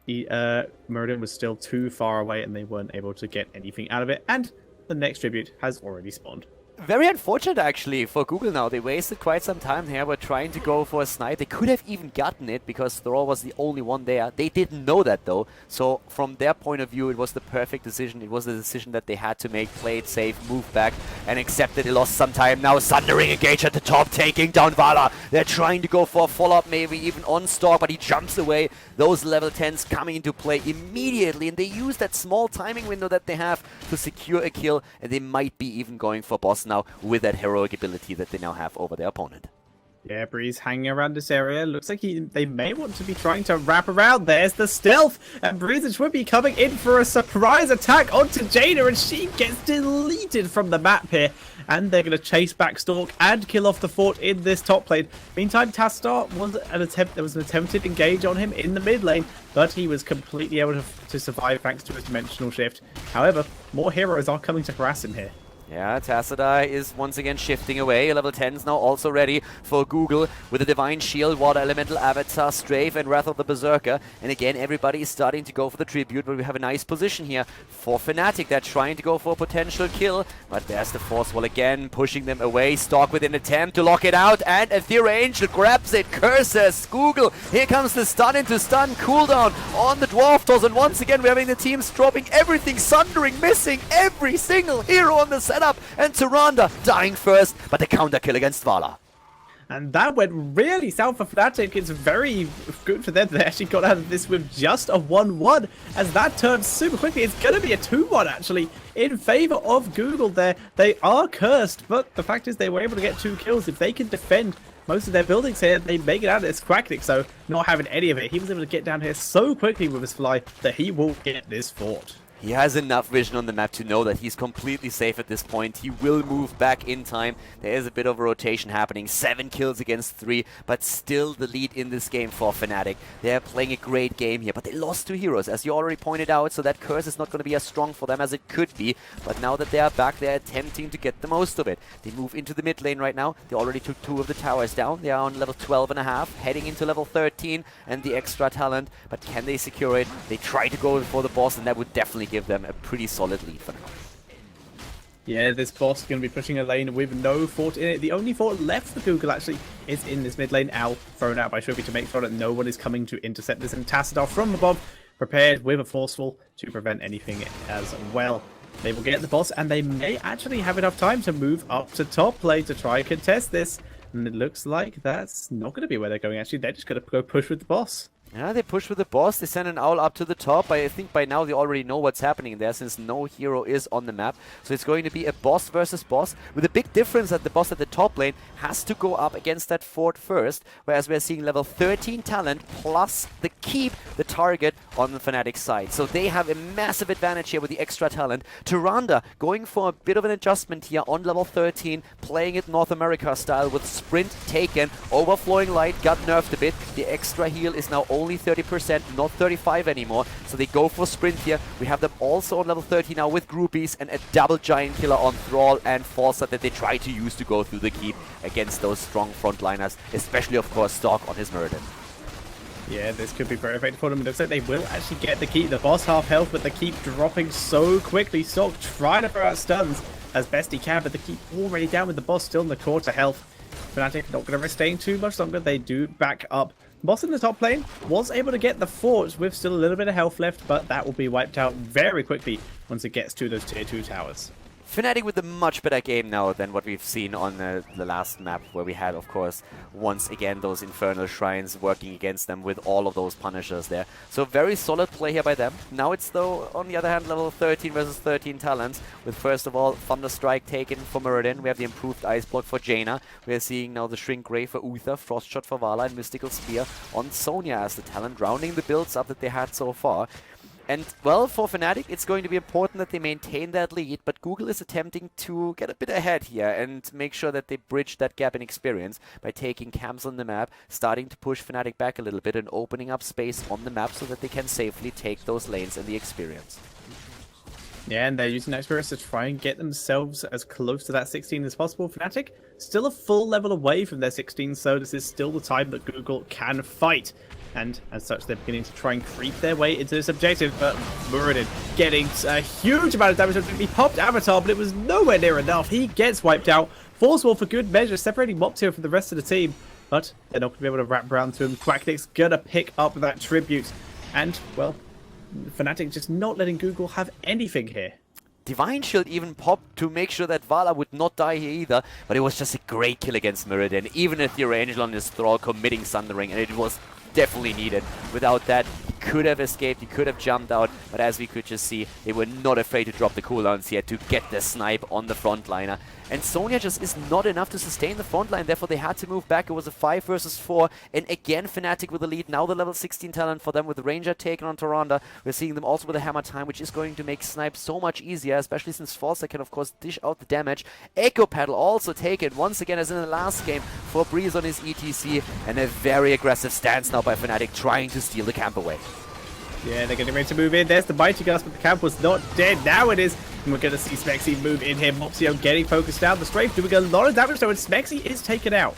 Muradin was still too far away and they weren't able to get anything out of it. And the next tribute has already spawned. Very unfortunate, actually, for Google now. They wasted quite some time here. Were trying to go for a snipe. They could have even gotten it because Thrall was the only one there. They didn't know that, though. So from their point of view, it was the perfect decision. It was the decision that they had to make. Play it safe, move back, and accept that they lost some time. Now Sundering engage at the top, taking down Vala. They're trying to go for a follow-up, maybe even on Stork, but he jumps away. Those level 10s coming into play immediately, and they use that small timing window that they have to secure a kill, and they might be even going for boss now with that heroic ability that they now have over their opponent. Yeah, Breeze hanging around this area. Looks like they may want to be trying to wrap around. There's the stealth, and Breeze and Shrimpy coming in for a surprise attack onto Jaina, and she gets deleted from the map here. And they're going to chase back Stork and kill off the fort in this top lane. Meantime, Tastar there was an attempted engage on him in the mid lane, but he was completely able to survive thanks to his dimensional shift. However, more heroes are coming to harass him here. Yeah, Tacita is once again shifting away. Level 10's now also ready for Google with the Divine Shield, Water Elemental, Avatar, Strafe, and Wrath of the Berserker. And again, everybody is starting to go for the tribute, but we have a nice position here for Fnatic. They're trying to go for a potential kill, but there's the Force Wall again, pushing them away. Stork with an attempt to lock it out, and Ethereal Angel grabs it, curses Google. Here comes the stun into stun cooldown on the Dwarf Toss, and once again we're having the teams dropping everything, Sundering missing every single hero on the setup, and Tyrande dying first, but the counter kill against Vala. And that went really south for Fnatic. It's very good for them. They actually got out of this with just a 1-1, as that turned super quickly. It's going to be a 2-1, actually, in favor of Google there. They are cursed, but the fact is they were able to get 2 kills. If they can defend most of their buildings here, they make it out of this. Quacknick, so not having any of it, he was able to get down here so quickly with his fly that he will get this fort. He has enough vision on the map to know that he's completely safe at this point. He will move back in time. There is a bit of a rotation happening. 7 kills against 3, but still the lead in this game for Fnatic. They're playing a great game here, but they lost 2 heroes, as you already pointed out, so that curse is not going to be as strong for them as it could be. But now that they are back, they're attempting to get the most of it. They move into the mid lane right now. They already took 2 of the towers down. They are on level 12.5, heading into level 13 and the extra talent. But can they secure it? They try to go for the boss, and that would definitely give them a pretty solid lead for now. Yeah, this boss is going to be pushing a lane with no fort in it. The only fort left for Google actually is in this mid lane. Owl thrown out by Shubi to make sure that no one is coming to intercept this. And Tassadar from above, prepared with a forceful to prevent anything as well. They will get the boss, and they may actually have enough time to move up to top lane to try and contest this. And it looks like that's not going to be where they're going, actually. They're just going to go push with the boss. Yeah, they push with the boss. They send an owl up to the top. I think by now they already know what's happening there, since no hero is on the map. So it's going to be a boss versus boss, with a big difference that the boss at the top lane has to go up against that fort first, whereas we're seeing level 13 talent plus the keep, the target on the Fnatic side. So they have a massive advantage here with the extra talent. Tyrande going for a bit of an adjustment here on level 13, playing it North America style with sprint taken. Overflowing light got nerfed a bit. The extra heal is now only 30%, not 35 anymore. So they go for sprint here. We have them also on level 30 now with groupies and a double giant killer on Thrall and Falstad that they try to use to go through the keep against those strong frontliners, especially of course Stark on his Muradin. Yeah, this could be very effective for them. It looks like they will actually get the keep. The boss half health, but the keep dropping so quickly. Stark trying to throw out stuns as best he can, but the keep already down with the boss still in the quarter health. Fnatic not going to risk staying too much longer. They do back up. Boss in the top lane was able to get the fort with still a little bit of health left, but that will be wiped out very quickly once it gets to those tier 2 towers. Fnatic with a much better game now than what we've seen on the last map, where we had, of course, once again those Infernal Shrines working against them with all of those Punishers there. So very solid play here by them. Now it's, though, on the other hand, level 13 versus 13 talents, with first of all Thunderstrike taken for Muradin. We have the improved Ice Block for Jaina. We are seeing now the Shrink Ray for Uther, Frost Shot for Vala, and Mystical Spear on Sonya as the talent, rounding the builds up that they had so far. And, well, for Fnatic, it's going to be important that they maintain that lead, but Google is attempting to get a bit ahead here and make sure that they bridge that gap in experience by taking camps on the map, starting to push Fnatic back a little bit and opening up space on the map so that they can safely take those lanes and the experience. Yeah, and they're using that experience to try and get themselves as close to that 16 as possible. Fnatic still a full level away from their 16, so this is still the time that Google can fight. And as such, they're beginning to try and creep their way into this objective. But Muradin getting a huge amount of damage. He popped Avatar, but it was nowhere near enough. He gets wiped out. Forceful for good measure, separating Moptio from the rest of the team. But they're not going to be able to wrap around to him. Quacknick's going to pick up that tribute. And, well, Fnatic just not letting Google have anything here. Divine Shield even popped to make sure that Vala would not die here either, but it was just a great kill against Muradin. Even a Thera Angel on his Thrall committing Sundering, and it was definitely needed. Without that, he could have escaped, he could have jumped out, but as we could just see, they were not afraid to drop the cooldowns here to get the snipe on the frontliner. And Sonya just is not enough to sustain the frontline, therefore they had to move back. It was a 5 versus 4, and again Fnatic with the lead. Now the level 16 talent for them with Ranger taken on Tyrande. We're seeing them also with a Hammer Time, which is going to make snipe so much easier, especially since Falstad can of course dish out the damage. Echo Paddle also taken once again as in the last game for Breeze on his ETC, and a very aggressive stance now by Fnatic trying to steal the camp away. Yeah, they're getting ready to move in. There's the Mighty Gust, but the camp was not dead. Now it is. And we're going to see Smexy move in here. Mopsio getting focused down. The Strafe doing a lot of damage, though, and Smexy is taken out.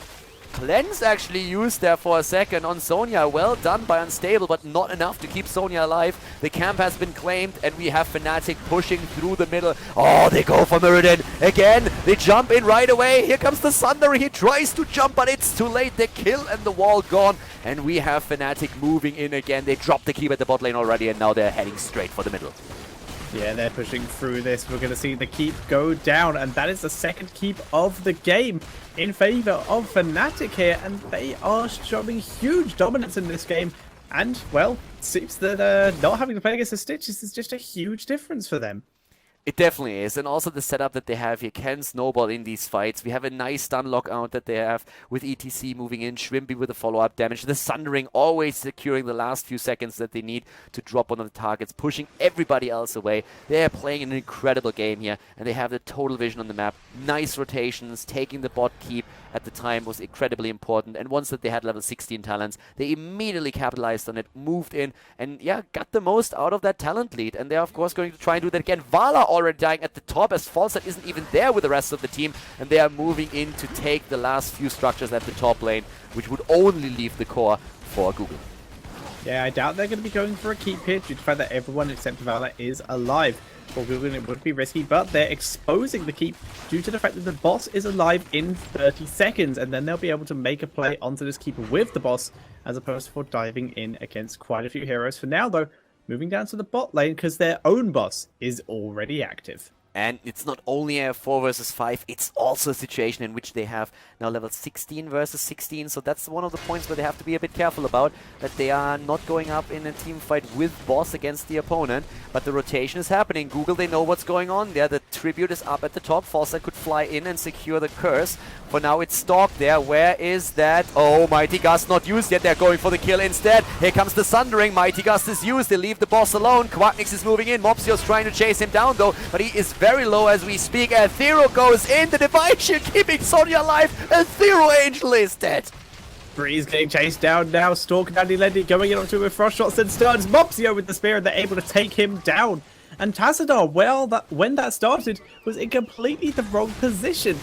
Cleanse actually used there for a second on Sonya. Well done by Unstable, but not enough to keep Sonya alive. The camp has been claimed, and we have Fnatic pushing through the middle. Oh, they go for Muradin. Again, they jump in right away. Here comes the Sunder. He tries to jump, but it's too late. The kill and the wall gone. And we have Fnatic moving in again. They dropped the keep at the bot lane already, and now they're heading straight for the middle. Yeah, they're pushing through this. We're going to see the keep go down, and that is the second keep of the game in favor of Fnatic here, and they are showing huge dominance in this game. And, well, it seems that not having to play against the Stitches is just a huge difference for them. It definitely is, and also the setup that they have here can snowball in these fights. We have a nice stun lockout that they have with ETC moving in, Shrimpy with the follow-up damage, the Sundering always securing the last few seconds that they need to drop one of the targets, pushing everybody else away. They are playing an incredible game here, and they have the total vision on the map. Nice rotations, taking the bot keep at the time was incredibly important, and once that they had level 16 talents, they immediately capitalized on it, moved in, and yeah, got the most out of that talent lead, and they're of course going to try and do that again. Vala already dying at the top as Falstad isn't even there with the rest of the team, and they are moving in to take the last few structures at the top lane, which would only leave the core for Google. Yeah, I doubt they're going to be going for a keep here due to the fact that everyone except Vala is alive. For Google, it would be risky, but they're exposing the keep due to the fact that the boss is alive in 30 seconds, and then they'll be able to make a play onto this keep with the boss, as opposed to diving in against quite a few heroes. For now, though, moving down to the bot lane because their own boss is already active. And it's not only a 4 versus 5, it's also a situation in which they have now level 16 versus 16. So that's one of the points where they have to be a bit careful about, that they are not going up in a team fight with boss against the opponent. But the rotation is happening. Google, they know what's going on there. The tribute is up at the top. Falstad could fly in and secure the curse. For now, it's Stalk there. Where is that? Oh, Mighty Gust not used yet. They're going for the kill instead. Here comes the Sundering. Mighty Gust is used. They leave the boss alone. Quacknix is moving in. Mopsio's trying to chase him down, though. But he is very low as we speak. Aethero goes in. The Divine Shield keeping Sonya alive. Aethero Angel is dead. Breeze getting chased down now. Stalk and Andy Lendy going in onto him with frost shots and stuns. Mopsio with the spear, and they're able to take him down. And Tassadar, well, when that started, was in completely the wrong position.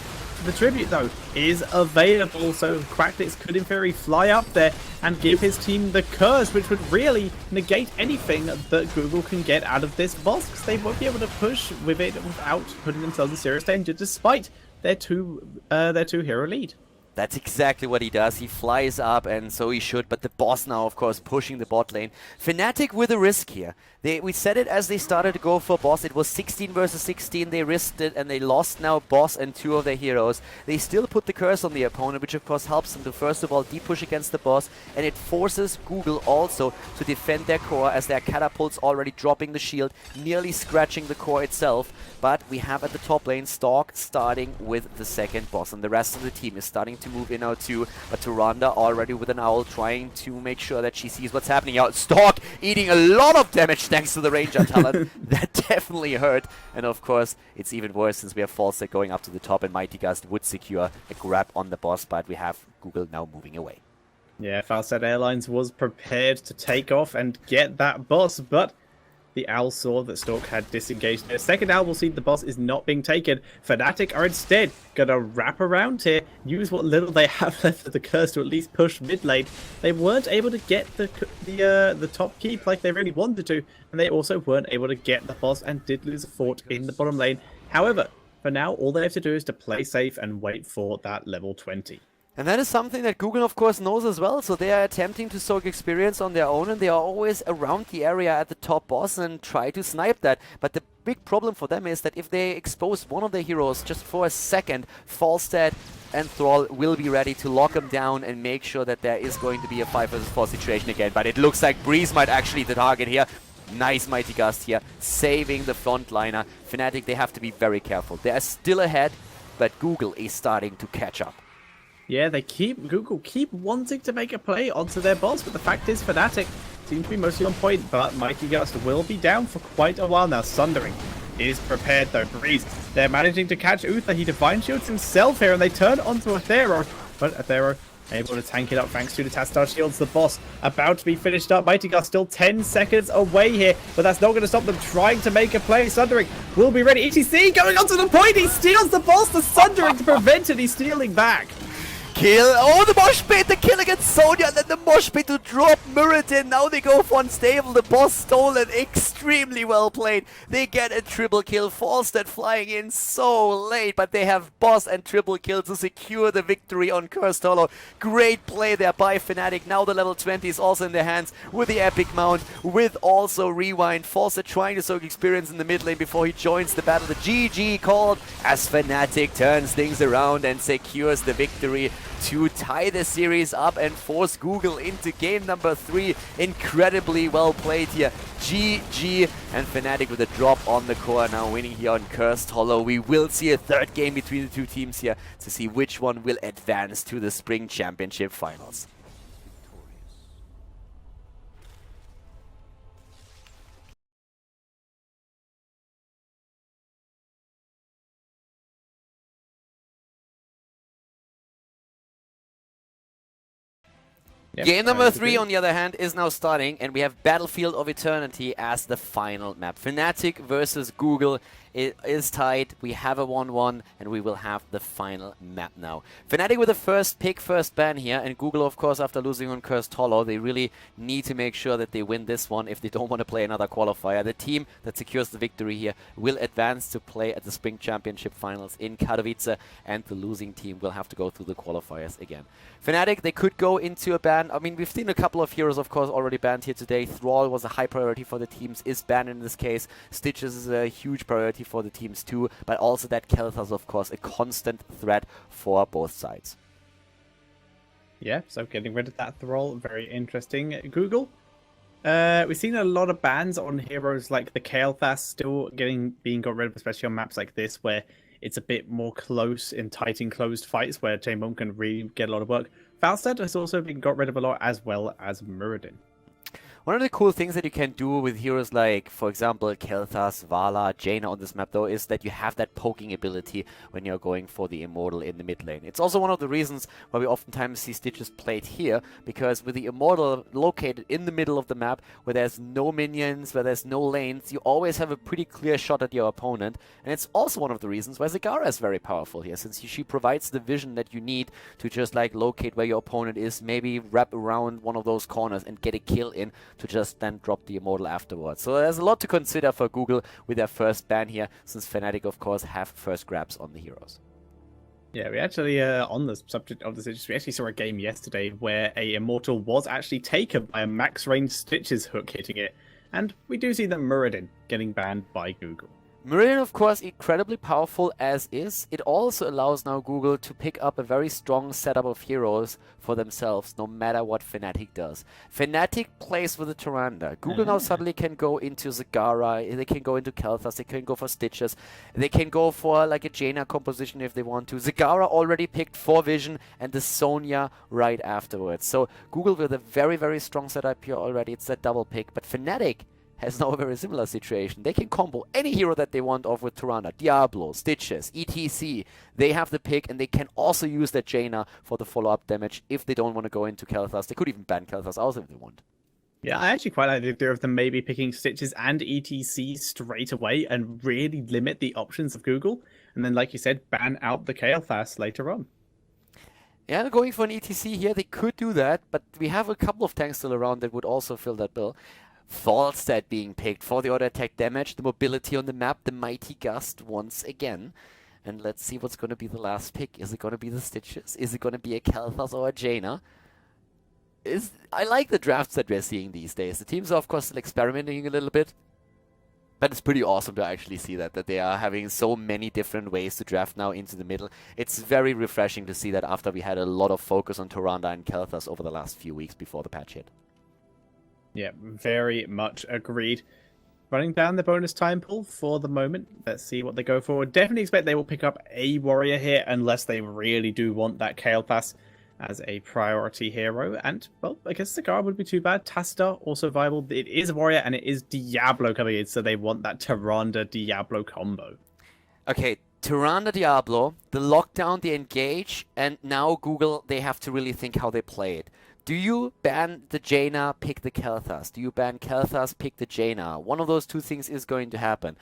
The tribute, though, is available, so Quacknix could in theory fly up there and give his team the curse, which would really negate anything that Google can get out of this boss, because they won't be able to push with it without putting themselves in serious danger, despite their two hero lead. That's exactly what he does. He flies up, and so he should. But the boss now, of course, pushing the bot lane. Fnatic with a risk here. We said it as they started to go for boss. It was 16 versus 16. They risked it, and they lost now boss and 2 of their heroes. They still put the curse on the opponent, which of course helps them to, first of all, deep push against the boss. And it forces Google also to defend their core, as their catapults already dropping the shield, nearly scratching the core itself. But we have at the top lane Stalk starting with the second boss, and the rest of the team is starting to move in now too. But Tyrande already with an owl trying to make sure that she sees what's happening out. Stalk eating a lot of damage thanks to the Ranger talent. That definitely hurt. And of course, it's even worse since we have Falstad going up to the top, and Mighty Gust would secure a grab on the boss, but we have Google now moving away. Yeah, Falstad Airlines was prepared to take off and get that boss, but the owl saw that Stalk had disengaged. The second owl will see the boss is not being taken. Fnatic are instead gonna wrap around here, use what little they have left of the curse to at least push mid lane. They weren't able to get the top keep like they really wanted to, and they also weren't able to get the boss and did lose a fort in the bottom lane. However, for now, all they have to do is to play safe and wait for that level 20. And that is something that Google, of course, knows as well. So they are attempting to soak experience on their own, and they are always around the area at the top boss and try to snipe that. But the big problem for them is that if they expose one of their heroes just for a second, Falstad and Thrall will be ready to lock him down and make sure that there is going to be a 5 versus 4 situation again. But it looks like Breeze might actually be the target here. Nice Mighty Gust here, saving the frontliner. Fnatic, they have to be very careful. They are still ahead, but Google is starting to catch up. Yeah, Google keep wanting to make a play onto their boss, but the fact is Fnatic seem to be mostly on point, but Mighty Gust will be down for quite a while now. Sundering is prepared though. Breeze, they're managing to catch Uther. He Divine Shields himself here, and they turn onto Aethero, but Aethero able to tank it up thanks to the Tastar Shields. The boss about to be finished up. Mighty Gust still 10 seconds away here, but that's not going to stop them trying to make a play. Sundering will be ready. ETC going onto the point. He steals the boss. The Sundering to prevent it. He's stealing back. Kill. Oh, the mosh pit, the kill against Sonya, and then the mosh pit to drop Muradin. Now they go for unstable. The boss stolen. Extremely well played. They get a triple kill. Falstad flying in so late, but they have boss and triple kill to secure the victory on Cursed Hollow. Great play there by Fnatic. Now the level 20 is also in their hands with the epic mount, with also rewind. Falstad trying to soak experience in the mid lane before he joins the battle. The GG called as Fnatic turns things around and secures the victory. to tie the series up and force Google into game number 3. Incredibly well played here. GG, and Fnatic with a drop on the core now winning here on Cursed Hollow. We will see a third game between the two teams here to see which one will advance to the Spring Championship Finals. Game number 3, on the other hand, is now starting, and we have Battlefield of Eternity as the final map. Fnatic versus Google. It is tied. We have a 1-1, and we will have the final map now. Fnatic with the first pick, first ban here, and Google, of course, after losing on Cursed Hollow, they really need to make sure that they win this one if they don't want to play another qualifier. The team that secures the victory here will advance to play at the Spring Championship Finals in Katowice, and the losing team will have to go through the qualifiers again. Fnatic, they could go into a ban. I mean, we've seen a couple of heroes, of course, already banned here today. Thrall was a high priority for the teams, is banned in this case. Stitches is a huge priority for the teams too, but also that Kelthas, of course, a constant threat for both sides. Yeah, so getting rid of that Thrall, very interesting. Google, we've seen a lot of bans on heroes like the Kael'thas still being got rid of, especially on maps like this where it's a bit more close in tight enclosed fights where Chamberlain can really get a lot of work. Falstad has also been got rid of a lot, as well as Muradin. One of the cool things that you can do with heroes like, for example, Kel'Thas, Vala, Jaina on this map, though, is that you have that poking ability when you're going for the Immortal in the mid lane. It's also one of the reasons why we oftentimes see Stitches played here, because with the Immortal located in the middle of the map, where there's no minions, where there's no lanes, you always have a pretty clear shot at your opponent. And it's also one of the reasons why Zagara is very powerful here, since she provides the vision that you need to just like locate where your opponent is, maybe wrap around one of those corners and get a kill in, to just then drop the Immortal afterwards. So there's a lot to consider for Google with their first ban here, since Fnatic, of course, have first grabs on the heroes. Yeah, we actually, on the subject of this, we actually saw a game yesterday where a Immortal was actually taken by a max range Stitches hook hitting it. And we do see that Muradin getting banned by Google. Muradin, of course, incredibly powerful as is. It also allows now Google to pick up a very strong setup of heroes for themselves, no matter what Fnatic does. Fnatic plays with the Tyrande. Google now suddenly can go into Zagara, they can go into Kel'Thas, they can go for Stitches, they can go for like a Jaina composition if they want to. Zagara already picked for Vision and the Sonya right afterwards. So Google with a very, very strong setup here already. It's that double pick, but Fnatic has now a very similar situation. They can combo any hero that they want off with Tyrande, Diablo, Stitches, etc. They have the pick, and they can also use that Jaina for the follow-up damage if they don't want to go into Kel'Thas. They could even ban Kel'Thas out if they want. Yeah, I actually quite like the idea of them maybe picking Stitches and etc. straight away and really limit the options of Google. And then, like you said, ban out the Kael'Thas later on. Yeah, going for an etc. here, they could do that, but we have a couple of tanks still around that would also fill that bill. Falstad being picked for the auto attack damage, the mobility on the map, the mighty gust once again. And let's see what's going to be the last pick. Is it going to be the Stitches? Is it going to be a Kel'Thas or a Jaina? I like the drafts that we're seeing these days. The teams are, of course, still experimenting a little bit. But it's pretty awesome to actually see that they are having so many different ways to draft now into the middle. It's very refreshing to see that after we had a lot of focus on Tyrande and Kel'Thas over the last few weeks before the patch hit. Yeah, very much agreed. Running down the bonus time pool for the moment. Let's see what they go for. Definitely expect they will pick up a warrior here unless they really do want that Kael'Thas as a priority hero. And, well, I guess Zagara would be too bad. Tassadar also viable. It is a warrior and it is Diablo coming in, so they want that Tyrande-Diablo combo. Okay, Tyrande-Diablo, the lockdown, the engage, and now Google, they have to really think how they play it. Do you ban the Jaina, pick the Kel'Thas? Do you ban Kel'Thas, pick the Jaina? One of those two things is going to happen.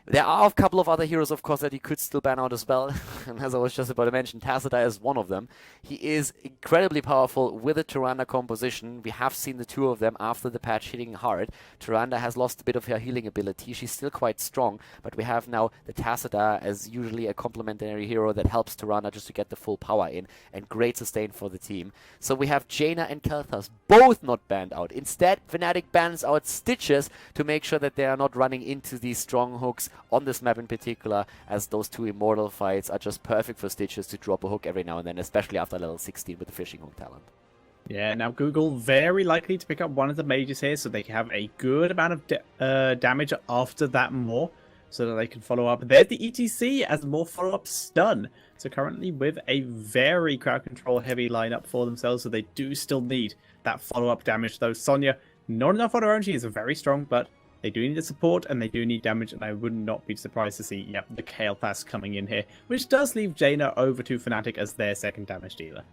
There are a couple of other heroes, of course, that you could still ban out as well. And as I was just about to mention, Tassadar is one of them. He is incredibly powerful with a Tyrande composition. We have seen the two of them after the patch hitting hard. Tyrande has lost a bit of her healing ability. She's still quite strong, but we have now the Tassadar as usually a complementary hero that helps Tyrande just to get the full power in, and great sustain for the team. So we have Jaina and Kel'Thas both not banned out. Instead, Fnatic bans out Stitches to make sure that they are not running into these strong hooks on this map in particular, as those two Immortal fights are just perfect for Stitches to drop a hook every now and then, especially after level 16 with the fishing hook talent. Yeah, now Google very likely to pick up one of the mages here, so they can have a good amount of damage after that more, so that they can follow up. There's the ETC as more follow-up stun. So currently with a very crowd control heavy lineup for themselves, so they do still need that follow-up damage, though. Sonya, not enough on her own. She is very strong, but they do need the support and they do need damage, and I would not be surprised to see, the Kael'thas coming in here, which does leave Jaina over to Fnatic as their second damage dealer.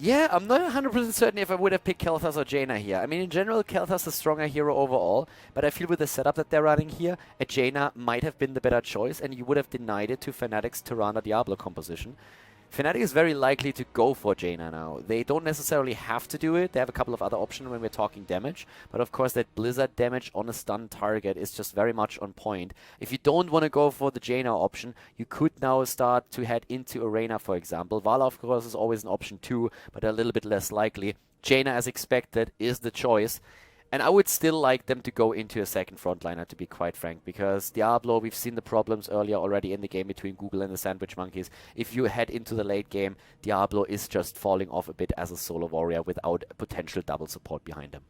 Yeah, I'm not 100% certain if I would have picked Kael'thas or Jaina here. I mean, in general, Kael'thas is a stronger hero overall, but I feel with the setup that they're running here, a Jaina might have been the better choice, and you would have denied it to Fnatic's Tyrande Diablo composition. Fnatic is very likely to go for Jaina now. They don't necessarily have to do it. They have a couple of other options when we're talking damage. But of course, that Blizzard damage on a stun target is just very much on point. If you don't want to go for the Jaina option, you could now start to head into Arena, for example. Vala, of course, is always an option too, but a little bit less likely. Jaina, as expected, is the choice. And I would still like them to go into a second frontliner, to be quite frank, because Diablo, we've seen the problems earlier already in the game between Google and the Sandwich Monkeys. If you head into the late game, Diablo is just falling off a bit as a solo warrior without a potential double support behind him.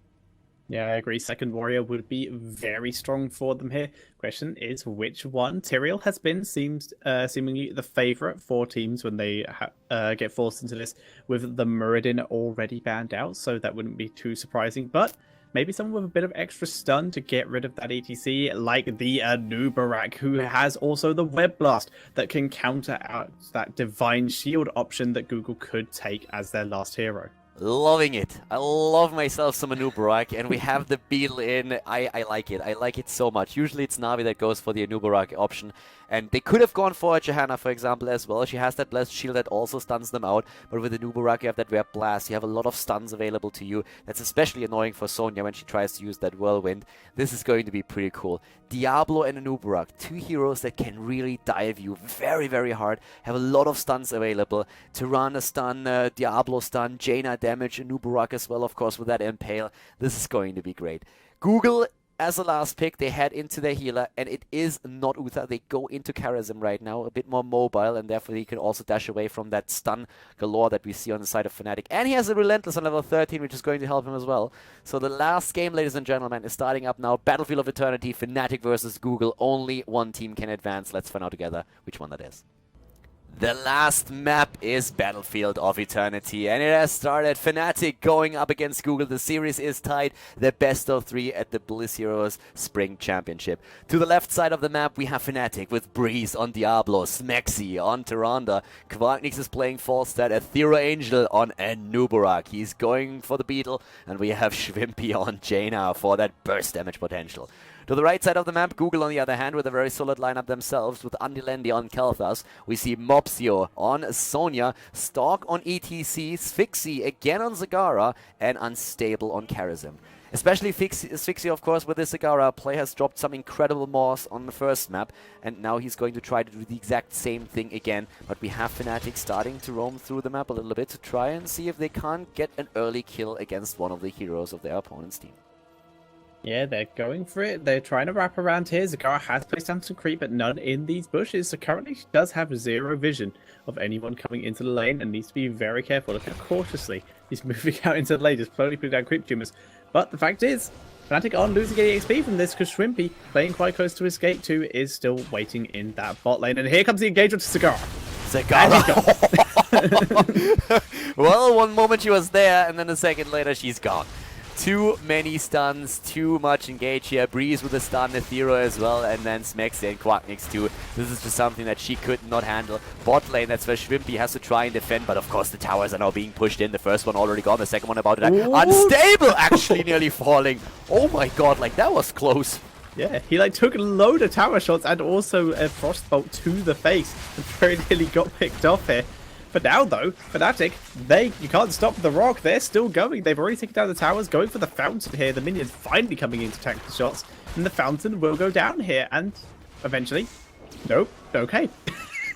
Yeah, I agree. Second warrior would be very strong for them here. Question is which one? Tyrael has been seemingly the favorite for teams when they get forced into this, with the Muradin already banned out, so that wouldn't be too surprising. But maybe someone with a bit of extra stun to get rid of that ETC, like the Anubarak, who has also the Web Blast that can counter out that Divine Shield option that Google could take as their last hero. Loving it. I love myself some Anubarak, and we have the Beetle in. I like it. I like it so much. Usually it's Na'Vi that goes for the Anubarak option, and they could have gone for a Johanna, for example, as well. She has that Blessed Shield that also stuns them out, but with Anubarak you have that Web Blast. You have a lot of stuns available to you. That's especially annoying for Sonya when she tries to use that Whirlwind. This is going to be pretty cool. Diablo and Anubarak, two heroes that can really dive you very, very hard, have a lot of stuns available. Tyrande stun, Diablo stun, Jaina damage, Anubarak as well, of course, with that Impale. This is going to be great. Google, as a last pick, they head into their healer, and it is not Uther. They go into Charism right now, a bit more mobile, and therefore he can also dash away from that stun galore that we see on the side of Fnatic. And he has a Relentless on level 13, which is going to help him as well. So the last game, ladies and gentlemen, is starting up now. Battlefield of Eternity, Fnatic versus Google. Only one team can advance. Let's find out together which one that is. The last map is Battlefield of Eternity, and it has started. Fnatic going up against Google. The series is tied, the best of 3 at the Bliss Heroes Spring Championship. To the left side of the map, we have Fnatic with Breeze on Diablo, Smexy on Tyrande, Quagnix is playing Falstad, Aethera Angel on Anubarak. He's going for the Beetle, and we have Shrimpy on Jaina for that burst damage potential. To the right side of the map, Google, on the other hand, with a very solid lineup themselves, with Andilendi on Kael'thas. We see Mopsio on Sonya, Stalk on ETC, Sphyxie again on Zagara, and Unstable on Charism. Especially Sphyxie, of course, with this Zagara play has dropped some incredible moss on the first map, and now he's going to try to do the exact same thing again. But we have Fnatic starting to roam through the map a little bit to try and see if they can't get an early kill against one of the heroes of their opponent's team. Yeah, they're going for it. They're trying to wrap around here. Zagara has placed down some creep, but none in these bushes. So currently she does have zero vision of anyone coming into the lane and needs to be very careful. Look how cautiously he's moving out into the lane, just slowly putting down creep tumors. But the fact is, Fnatic aren't losing any XP from this because Shrimpy, playing quite close to his gate 2, is still waiting in that bot lane. And here comes the engagement to Zagara. Well, one moment she was there, and then a second later she's gone. Too many stuns, too much engage here. Breeze with a stun, Aethera as well, and then Smexy and Quagnix too. This is just something that she could not handle. Bot lane, that's where Shrimpy has to try and defend, but of course the towers are now being pushed in. The first one already gone, the second one about to die. Unstable actually nearly falling. Oh my god, like that was close. Yeah, he took a load of tower shots and also a frostbolt to the face and very nearly got picked off here. But now, though, Fnatic, you can't stop the rock. They're still going. They've already taken down the towers, going for the fountain here. The minions finally coming in to tank the shots. And the fountain will go down here. And eventually, nope, okay.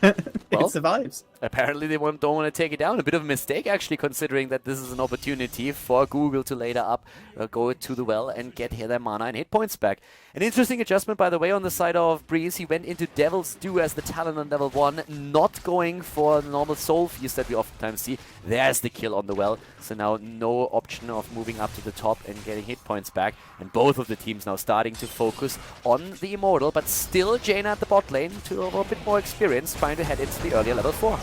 Well, it survives. apparently they don't want to take it down. A bit of a mistake, actually, considering that this is an opportunity for Google to later up, go to the well and get their mana and hit points back. An interesting adjustment, by the way, on the side of Breeze. He went into Devil's Due as the talent on level 1, not going for the normal Soul Feast that we oftentimes see. There's the kill on the well, so now no option of moving up to the top and getting hit points back. And both of the teams now starting to focus on the Immortal, but still Jaina at the bot lane to a bit more experience, trying to head into the earlier level 4.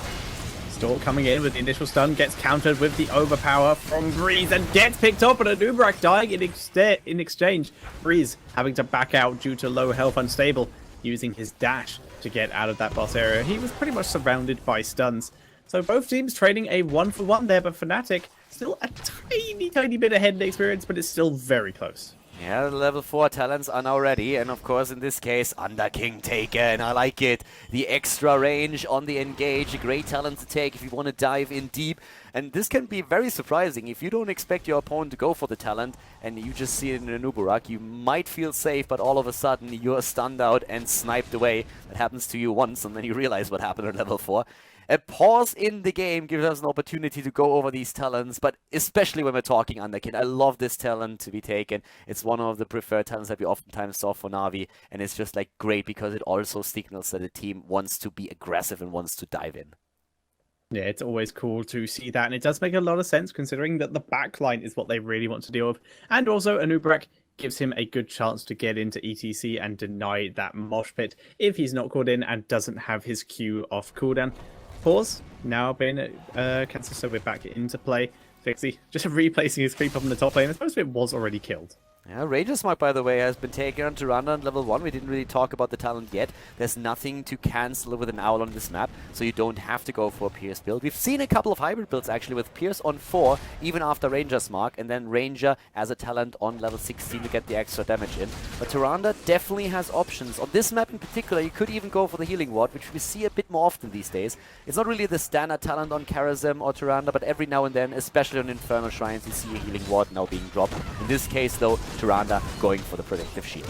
Stork coming in with the initial stun, gets countered with the overpower from Breeze and gets picked up, and Anub'arak dying in exchange. Breeze having to back out due to low health, unstable, using his dash to get out of that boss area. He was pretty much surrounded by stuns. So both teams trading a 1-for-1 there, but Fnatic still a tiny bit ahead in the experience, but it's still very close. Yeah, the level 4 talents are now ready, and of course in this case, Underking taken. I like it. The extra range on the engage, a great talent to take if you want to dive in deep. And this can be very surprising. If you don't expect your opponent to go for the talent, and you just see it in Anub'arak, you might feel safe, but all of a sudden you're stunned out and sniped away. That happens to you once, and then you realize what happened at level 4. A pause in the game gives us an opportunity to go over these talents, but especially when we're talking Underkin. I love this talent to be taken. It's one of the preferred talents that we oftentimes saw for Na'Vi, and it's just like great because it also signals that the team wants to be aggressive and wants to dive in. Yeah, it's always cool to see that, and it does make a lot of sense considering that the backline is what they really want to deal with. And also, Anub'arak gives him a good chance to get into ETC and deny that mosh pit if he's not called in and doesn't have his Q off cooldown. Pause. Now being cancelled, so we're back into play. Fixie just replacing his creep up in the top lane. I suppose it was already killed. Yeah, Ranger's Mark, by the way, has been taken on Tyrande on level 1. We didn't really talk about the talent yet. There's nothing to cancel with an Owl on this map, so you don't have to go for a Pierce build. We've seen a couple of hybrid builds, actually, with Pierce on 4, even after Ranger's Mark, and then Ranger as a talent on level 16 to get the extra damage in. But Tyrande definitely has options. On this map in particular, you could even go for the Healing Ward, which we see a bit more often these days. It's not really the standard talent on Karazhan or Tyrande, but every now and then, especially on Infernal Shrines, you see a Healing Ward now being dropped. In this case, though, Tyrande going for the Protective Shield.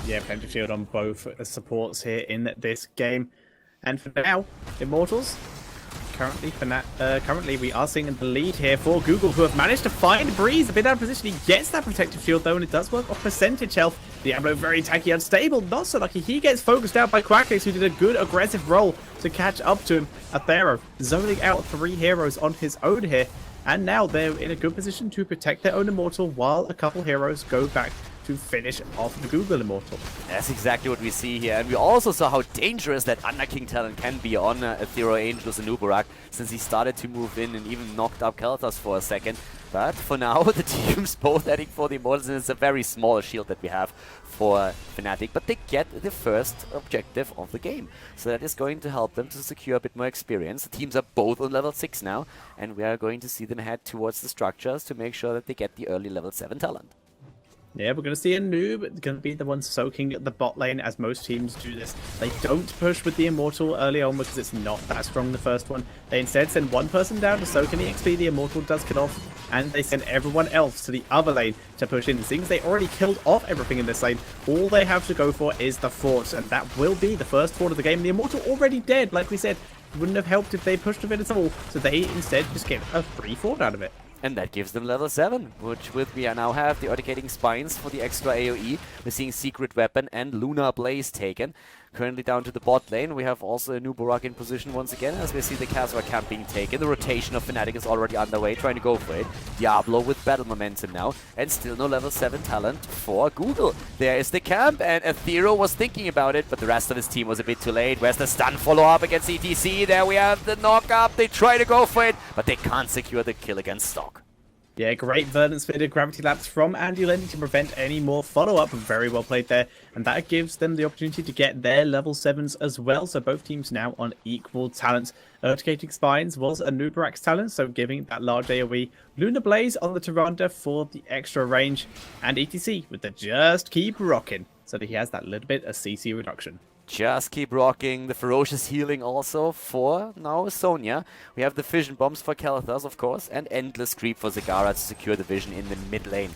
Yeah, Protective Shield on both supports here in this game. And for now, Immortals, currently we are seeing the lead here for Google, who have managed to find Breeze a bit out of position. He gets that Protective Shield though, and it does work off percentage health. Diablo very tanky, unstable, not so lucky. He gets focused out by Quackace, who did a good aggressive roll to catch up to him. Athero zoning out 3 heroes on his own here. And now they're in a good position to protect their own Immortal while a couple heroes go back to finish off the Google Immortal. That's exactly what we see here. And we also saw how dangerous that Underking talent can be on Athero Angelus and Anub'arak, since he started to move in and even knocked up Kel'Thas for a second. But for now, the team's both heading for the Immortals, and it's a very small shield that we have for Fnatic, but they get the first objective of the game. So that is going to help them to secure a bit more experience. The teams are both on level 6 now, and we are going to see them head towards the structures to make sure that they get the early level 7 talent. Yeah, we're going to see a noob going to be the one soaking the bot lane, as most teams do this. They don't push with the Immortal early on because it's not that strong, the first one. They instead send one person down to soak any XP the Immortal does kill off, and they send everyone else to the other lane to push in. Seeing as they already killed off everything in this lane, all they have to go for is the fort, and that will be the first fort of the game. The Immortal already dead, like we said. It wouldn't have helped if they pushed a bit at all, so they instead just get a free fort out of it. And that gives them level 7, which we now have the Urticating Spines for the extra AoE. We're seeing Secret Weapon and Lunar Blaze taken. Currently down to the bot lane, we have also a Anub'arak in position once again, as we see the Khaldor camp being taken. The rotation of Fnatic is already underway, trying to go for it. Diablo with battle momentum now, and still no level 7 talent for Google. There is the camp, and Athero was thinking about it, but the rest of his team was a bit too late. Where's the stun follow-up against ETC? There we have the knock-up. They try to go for it, but they can't secure the kill against Stock. Yeah, great Verdant Spitted Gravity Lapse from Andy Lenny to prevent any more follow-up. Very well played there. And that gives them the opportunity to get their level 7s as well. So both teams now on equal talent. Urticating Spines was Anub'arak's talent, so giving that large AoE. Lunar Blaze on the Tyrande for the extra range. And ETC with the Just Keep Rocking, so that he has that little bit of CC reduction. Just keep rocking. The ferocious healing also for now Sonya. We have the Fission Bombs for Kel'Thas, of course, and Endless Creep for Zagara to secure the vision in the mid lane.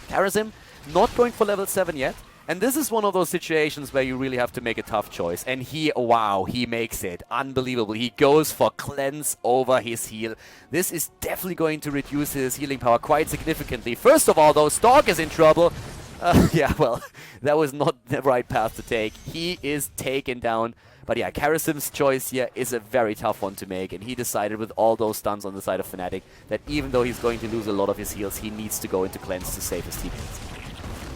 Karazhan not going for level 7 yet. And this is one of those situations where you really have to make a tough choice. And wow, he makes it. Unbelievable. He goes for cleanse over his heal. This is definitely going to reduce his healing power quite significantly. First of all, though, Stark is in trouble. Yeah, well, that was not the right path to take. He is taken down. But yeah, Karasim's choice here is a very tough one to make, and he decided with all those stuns on the side of Fnatic that even though he's going to lose a lot of his heals, he needs to go into cleanse to save his teammates.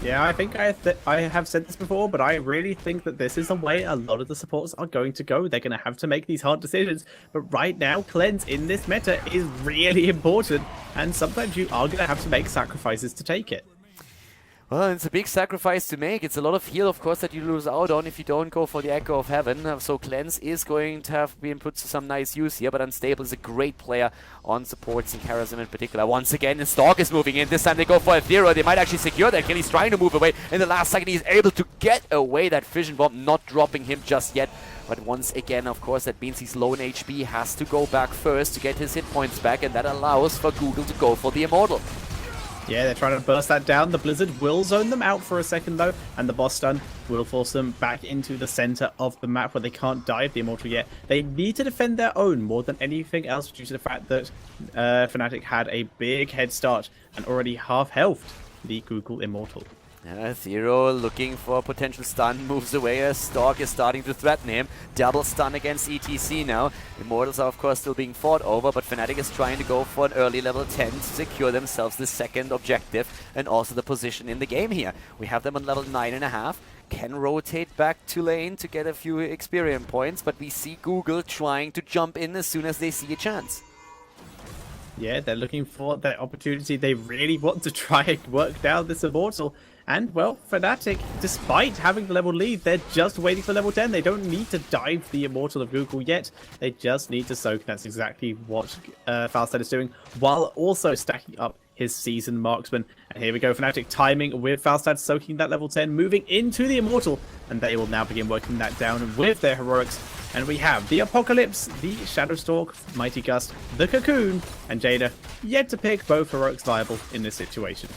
Yeah, I think I have said this before, but I really think that this is the way a lot of the supports are going to go. They're going to have to make these hard decisions, but right now, cleanse in this meta is really important, and sometimes you are going to have to make sacrifices to take it. Well, it's a big sacrifice to make. It's a lot of heal, of course, that you lose out on if you don't go for the Echo of Heaven. So Cleanse is going to have been put to some nice use here, but Unstable is a great player on supports in Karasim in particular. Once again, the Stalk is moving in. This time they go for a Zero. They might actually secure that kill. He's trying to move away. In the last second, he's able to get away that Fission Bomb, not dropping him just yet. But once again, of course, that means he's low in HP, has to go back first to get his hit points back, and that allows for Google to go for the Immortal. Yeah, they're trying to burst that down. The Blizzard will zone them out for a second, though, and the boss stun will force them back into the center of the map where they can't dive the Immortal yet. They need to defend their own more than anything else due to the fact that Fnatic had a big head start and already half healthed the Google Immortal. Zero looking for a potential stun, moves away as Stalk is starting to threaten him. Double stun against ETC now. Immortals are of course still being fought over, but Fnatic is trying to go for an early level 10 to secure themselves the second objective and also the position in the game here. We have them on level 9.5. Can rotate back to lane to get a few experience points, but we see Google trying to jump in as soon as they see a chance. Yeah, they're looking for that opportunity. They really want to try and work down this Immortal. And, well, Fnatic, despite having the level lead, they're just waiting for level 10. They don't need to dive the Immortal of Google yet. They just need to soak. That's exactly what Falstad is doing, while also stacking up his Seasoned Marksman. And here we go, Fnatic timing with Falstad soaking that level 10, moving into the Immortal. And they will now begin working that down with their heroics. And we have the Apocalypse, the Shadowstalk, Mighty Gust, the Cocoon, and Jada yet to pick both heroics viable in this situation.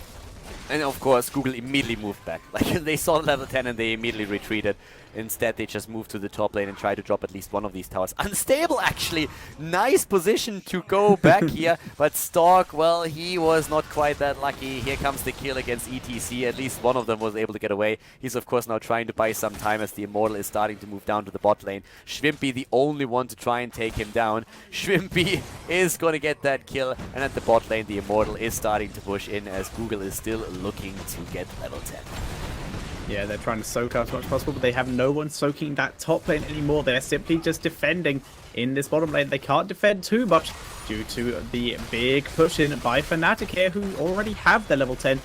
And of course, Google immediately moved back. Like, they saw level 10 and they immediately retreated. Instead, they just moved to the top lane and tried to drop at least one of these towers. Unstable, actually. Nice position to go back here. But Stalk, well, he was not quite that lucky. Here comes the kill against ETC. At least one of them was able to get away. He's, of course, now trying to buy some time as the Immortal is starting to move down to the bot lane. Schwimpy, the only one to try and take him down. Schwimpy is going to get that kill. And at the bot lane, the Immortal is starting to push in as Google is still looking to get level 10. Yeah, they're trying to soak out as much as possible, but they have no one soaking that top lane anymore. They're simply just defending in this bottom lane. They can't defend too much due to the big push in by Fnatic here, who already have their level 10.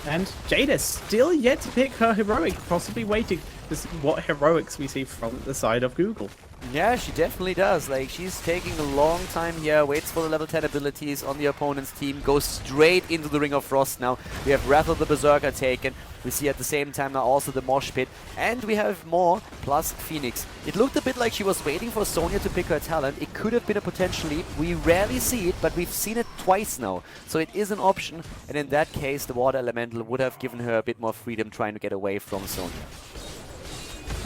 And Jada still yet to pick her heroic, possibly waiting to see what heroics we see from the side of Google. Yeah, she definitely does. Like, she's taking a long time here, waits for the level 10 abilities on the opponent's team, goes straight into the Ring of Frost now. We have Wrath of the Berserker taken. We see at the same time now also the Mosh Pit. And we have more, plus Phoenix. It looked a bit like she was waiting for Sonya to pick her talent. It could have been a potential leap. We rarely see it, but we've seen it twice now. So it is an option. And in that case, the Water Elemental would have given her a bit more freedom trying to get away from Sonya.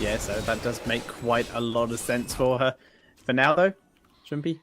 Yeah, so that does make quite a lot of sense for her. For now, though, Schwimpy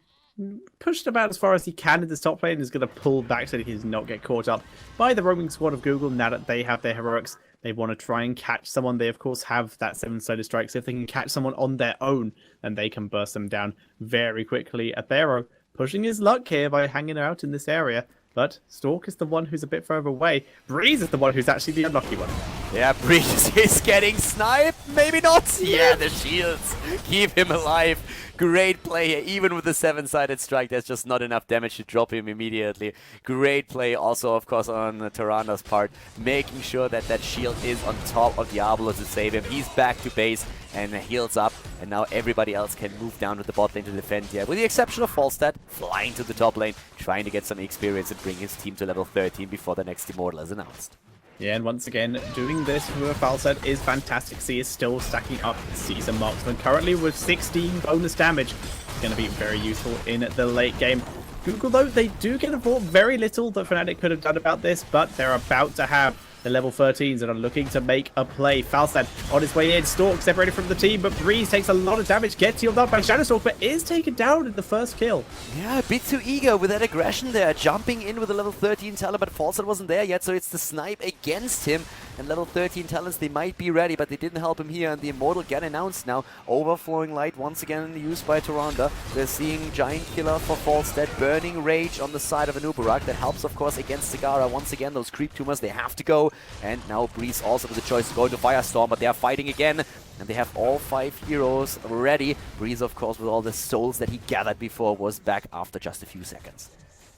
pushed about as far as he can in this top lane and is going to pull back so that he does not get caught up by the roaming squad of Google. Now that they have their heroics, they want to try and catch someone. They, of course, have that 7-sided strike. So if they can catch someone on their own, then they can burst them down very quickly. Athero pushing his luck here by hanging out in this area. But Stork is the one who's a bit further away. Breeze is the one who's actually the unlucky one. Yeah, Breeze is getting sniped. Maybe not. Yeah, the shields keep him alive. Great play here. Even with the 7-sided strike, there's just not enough damage to drop him immediately. Great play also, of course, on Tyranna's part, making sure that that shield is on top of Diablo to save him. He's back to base and heals up, and now everybody else can move down to the bot lane to defend here. With the exception of Falstad, flying to the top lane, trying to get some experience and bring his team to level 13 before the next Immortal is announced. Yeah, and once again, doing this with a Falstad is fantastic. C is still stacking up Season Marksman, currently with 16 bonus damage. It's going to be very useful in the late game. Google, though, they do get involved very little that Fnatic could have done about this, but they're about to have the level 13s that are looking to make a play. Falstad on his way in. Stork separated from the team, but Breeze takes a lot of damage. Gets healed up by Shadowstalk, but is taken down in the first kill. Yeah, a bit too eager with that aggression there. Jumping in with a level 13 talent, but Falstad wasn't there yet, so it's the snipe against him. And level 13 talents, they might be ready, but they didn't help him here. And the Immortal get announced now. Overflowing Light once again used by Tyrande. We're seeing Giant Killer for Falstad. Burning Rage on the side of Anubarak. That helps, of course, against Zagara. Once again, those creep tumors, they have to go. And now Breeze also with the choice to go into Firestorm, but they are fighting again. And they have all 5 heroes ready. Breeze, of course, with all the souls that he gathered before, was back after just a few seconds.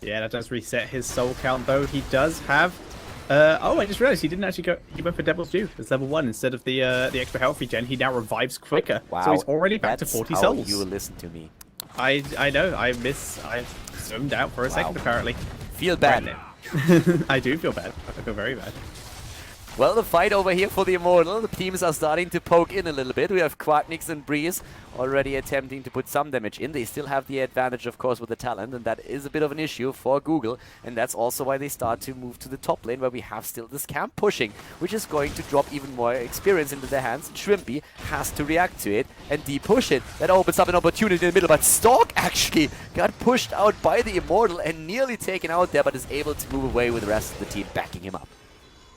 Yeah, that does reset his soul count, though. He does have... oh, I just realized he didn't actually go... He went for Devil's Due. It's level 1 instead of the extra health regen. He now revives quicker. Wow. So he's already back to 40 souls. That's how you listen to me. I know. I zoomed out for a second, apparently. Feel bad. Right. I do feel bad. I feel very bad. Well, the fight over here for the Immortal. The teams are starting to poke in a little bit. We have Quadnix and Breeze already attempting to put some damage in. They still have the advantage, of course, with the talent, and that is a bit of an issue for Google. And that's also why they start to move to the top lane, where we have still this camp pushing, which is going to drop even more experience into their hands. Shrimpy has to react to it and de-push it. That opens up an opportunity in the middle, but Stork actually got pushed out by the Immortal and nearly taken out there, but is able to move away with the rest of the team backing him up.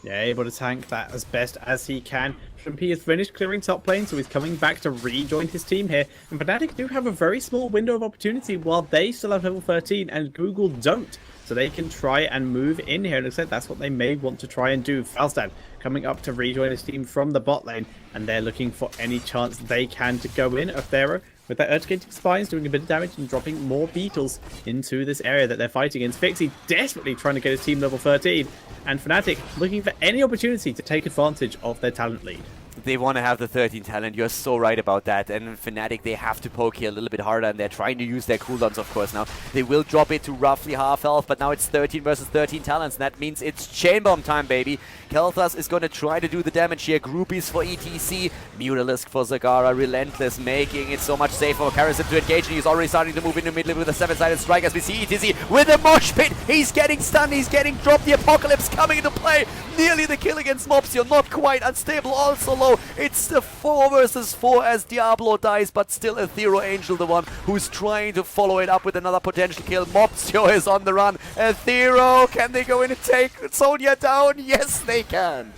Yeah, able to tank that as best as he can. Shrimpy has finished clearing top lane, so he's coming back to rejoin his team here. And Fnatic do have a very small window of opportunity while they still have level 13 and Google don't. So they can try and move in here. And looks like that's what they may want to try and do. Falstad coming up to rejoin his team from the bot lane. And they're looking for any chance they can to go in. Athera with their Urticating Spines doing a bit of damage and dropping more beetles into this area that they're fighting against. Fixie desperately trying to get his team level 13. And Fnatic looking for any opportunity to take advantage of their talent lead. They want to have the 13 talent. You're so right about that. And Fnatic, they have to poke here a little bit harder, and they're trying to use their cooldowns, of course, now. They will drop it to roughly half health, but now it's 13 versus 13 talents, and that means it's Chain Bomb time, baby. Kel'Thas is going to try to do the damage here. Groupies for ETC, Mutalisk for Zagara, Relentless, making it so much safer for Karasip to engage, and he's already starting to move in the middle with a 7-sided strike as we see ETC with a mosh pit. He's getting stunned, he's getting dropped. The Apocalypse coming into play. Nearly the kill against Mopsio, not quite. Unstable also low. It's the 4 versus 4 as Diablo dies, but still Ethereal Angel the one who's trying to follow it up with another potential kill. Mopsio is on the run. Ethereal, can they go in and take Sonya down? Yes, they can.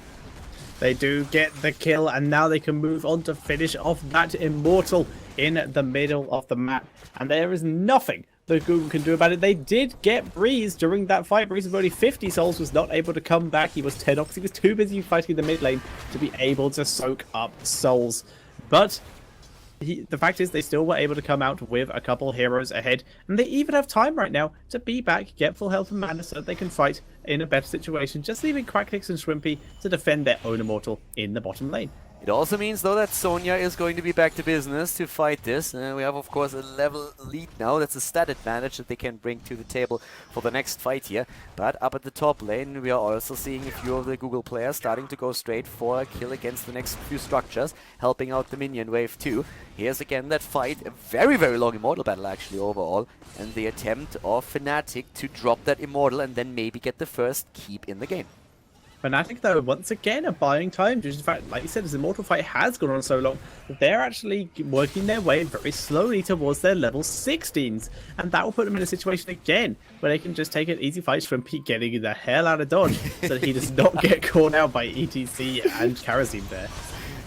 They do get the kill, and now they can move on to finish off that Immortal in the middle of the map. And there is nothing that Google can do about it. They did get Breeze during that fight. Breeze with only 50 souls was not able to come back. He was 10 off because he was too busy fighting the mid lane to be able to soak up souls. But the fact is they still were able to come out with a couple heroes ahead. And they even have time right now to be back, get full health and mana so that they can fight in a better situation. Just leaving Quacknix and Shrimpy to defend their own Immortal in the bottom lane. It also means, though, that Sonya is going to be back to business to fight this. We have, of course, a level lead now. That's a stat advantage that they can bring to the table for the next fight here. But up at the top lane, we are also seeing a few of the Google players starting to go straight for a kill against the next few structures, helping out the minion wave too. Here's again that fight, a very, very long Immortal battle actually overall, and the attempt of Fnatic to drop that Immortal and then maybe get the first keep in the game. Fnatic, though, once again are buying time. Just in fact, like you said, this Immortal fight has gone on so long that they're actually working their way very slowly towards their level 16s. And that will put them in a situation again where they can just take an easy fight from Pete getting the hell out of dodge so that he does not get caught out by ETC and Karasim there.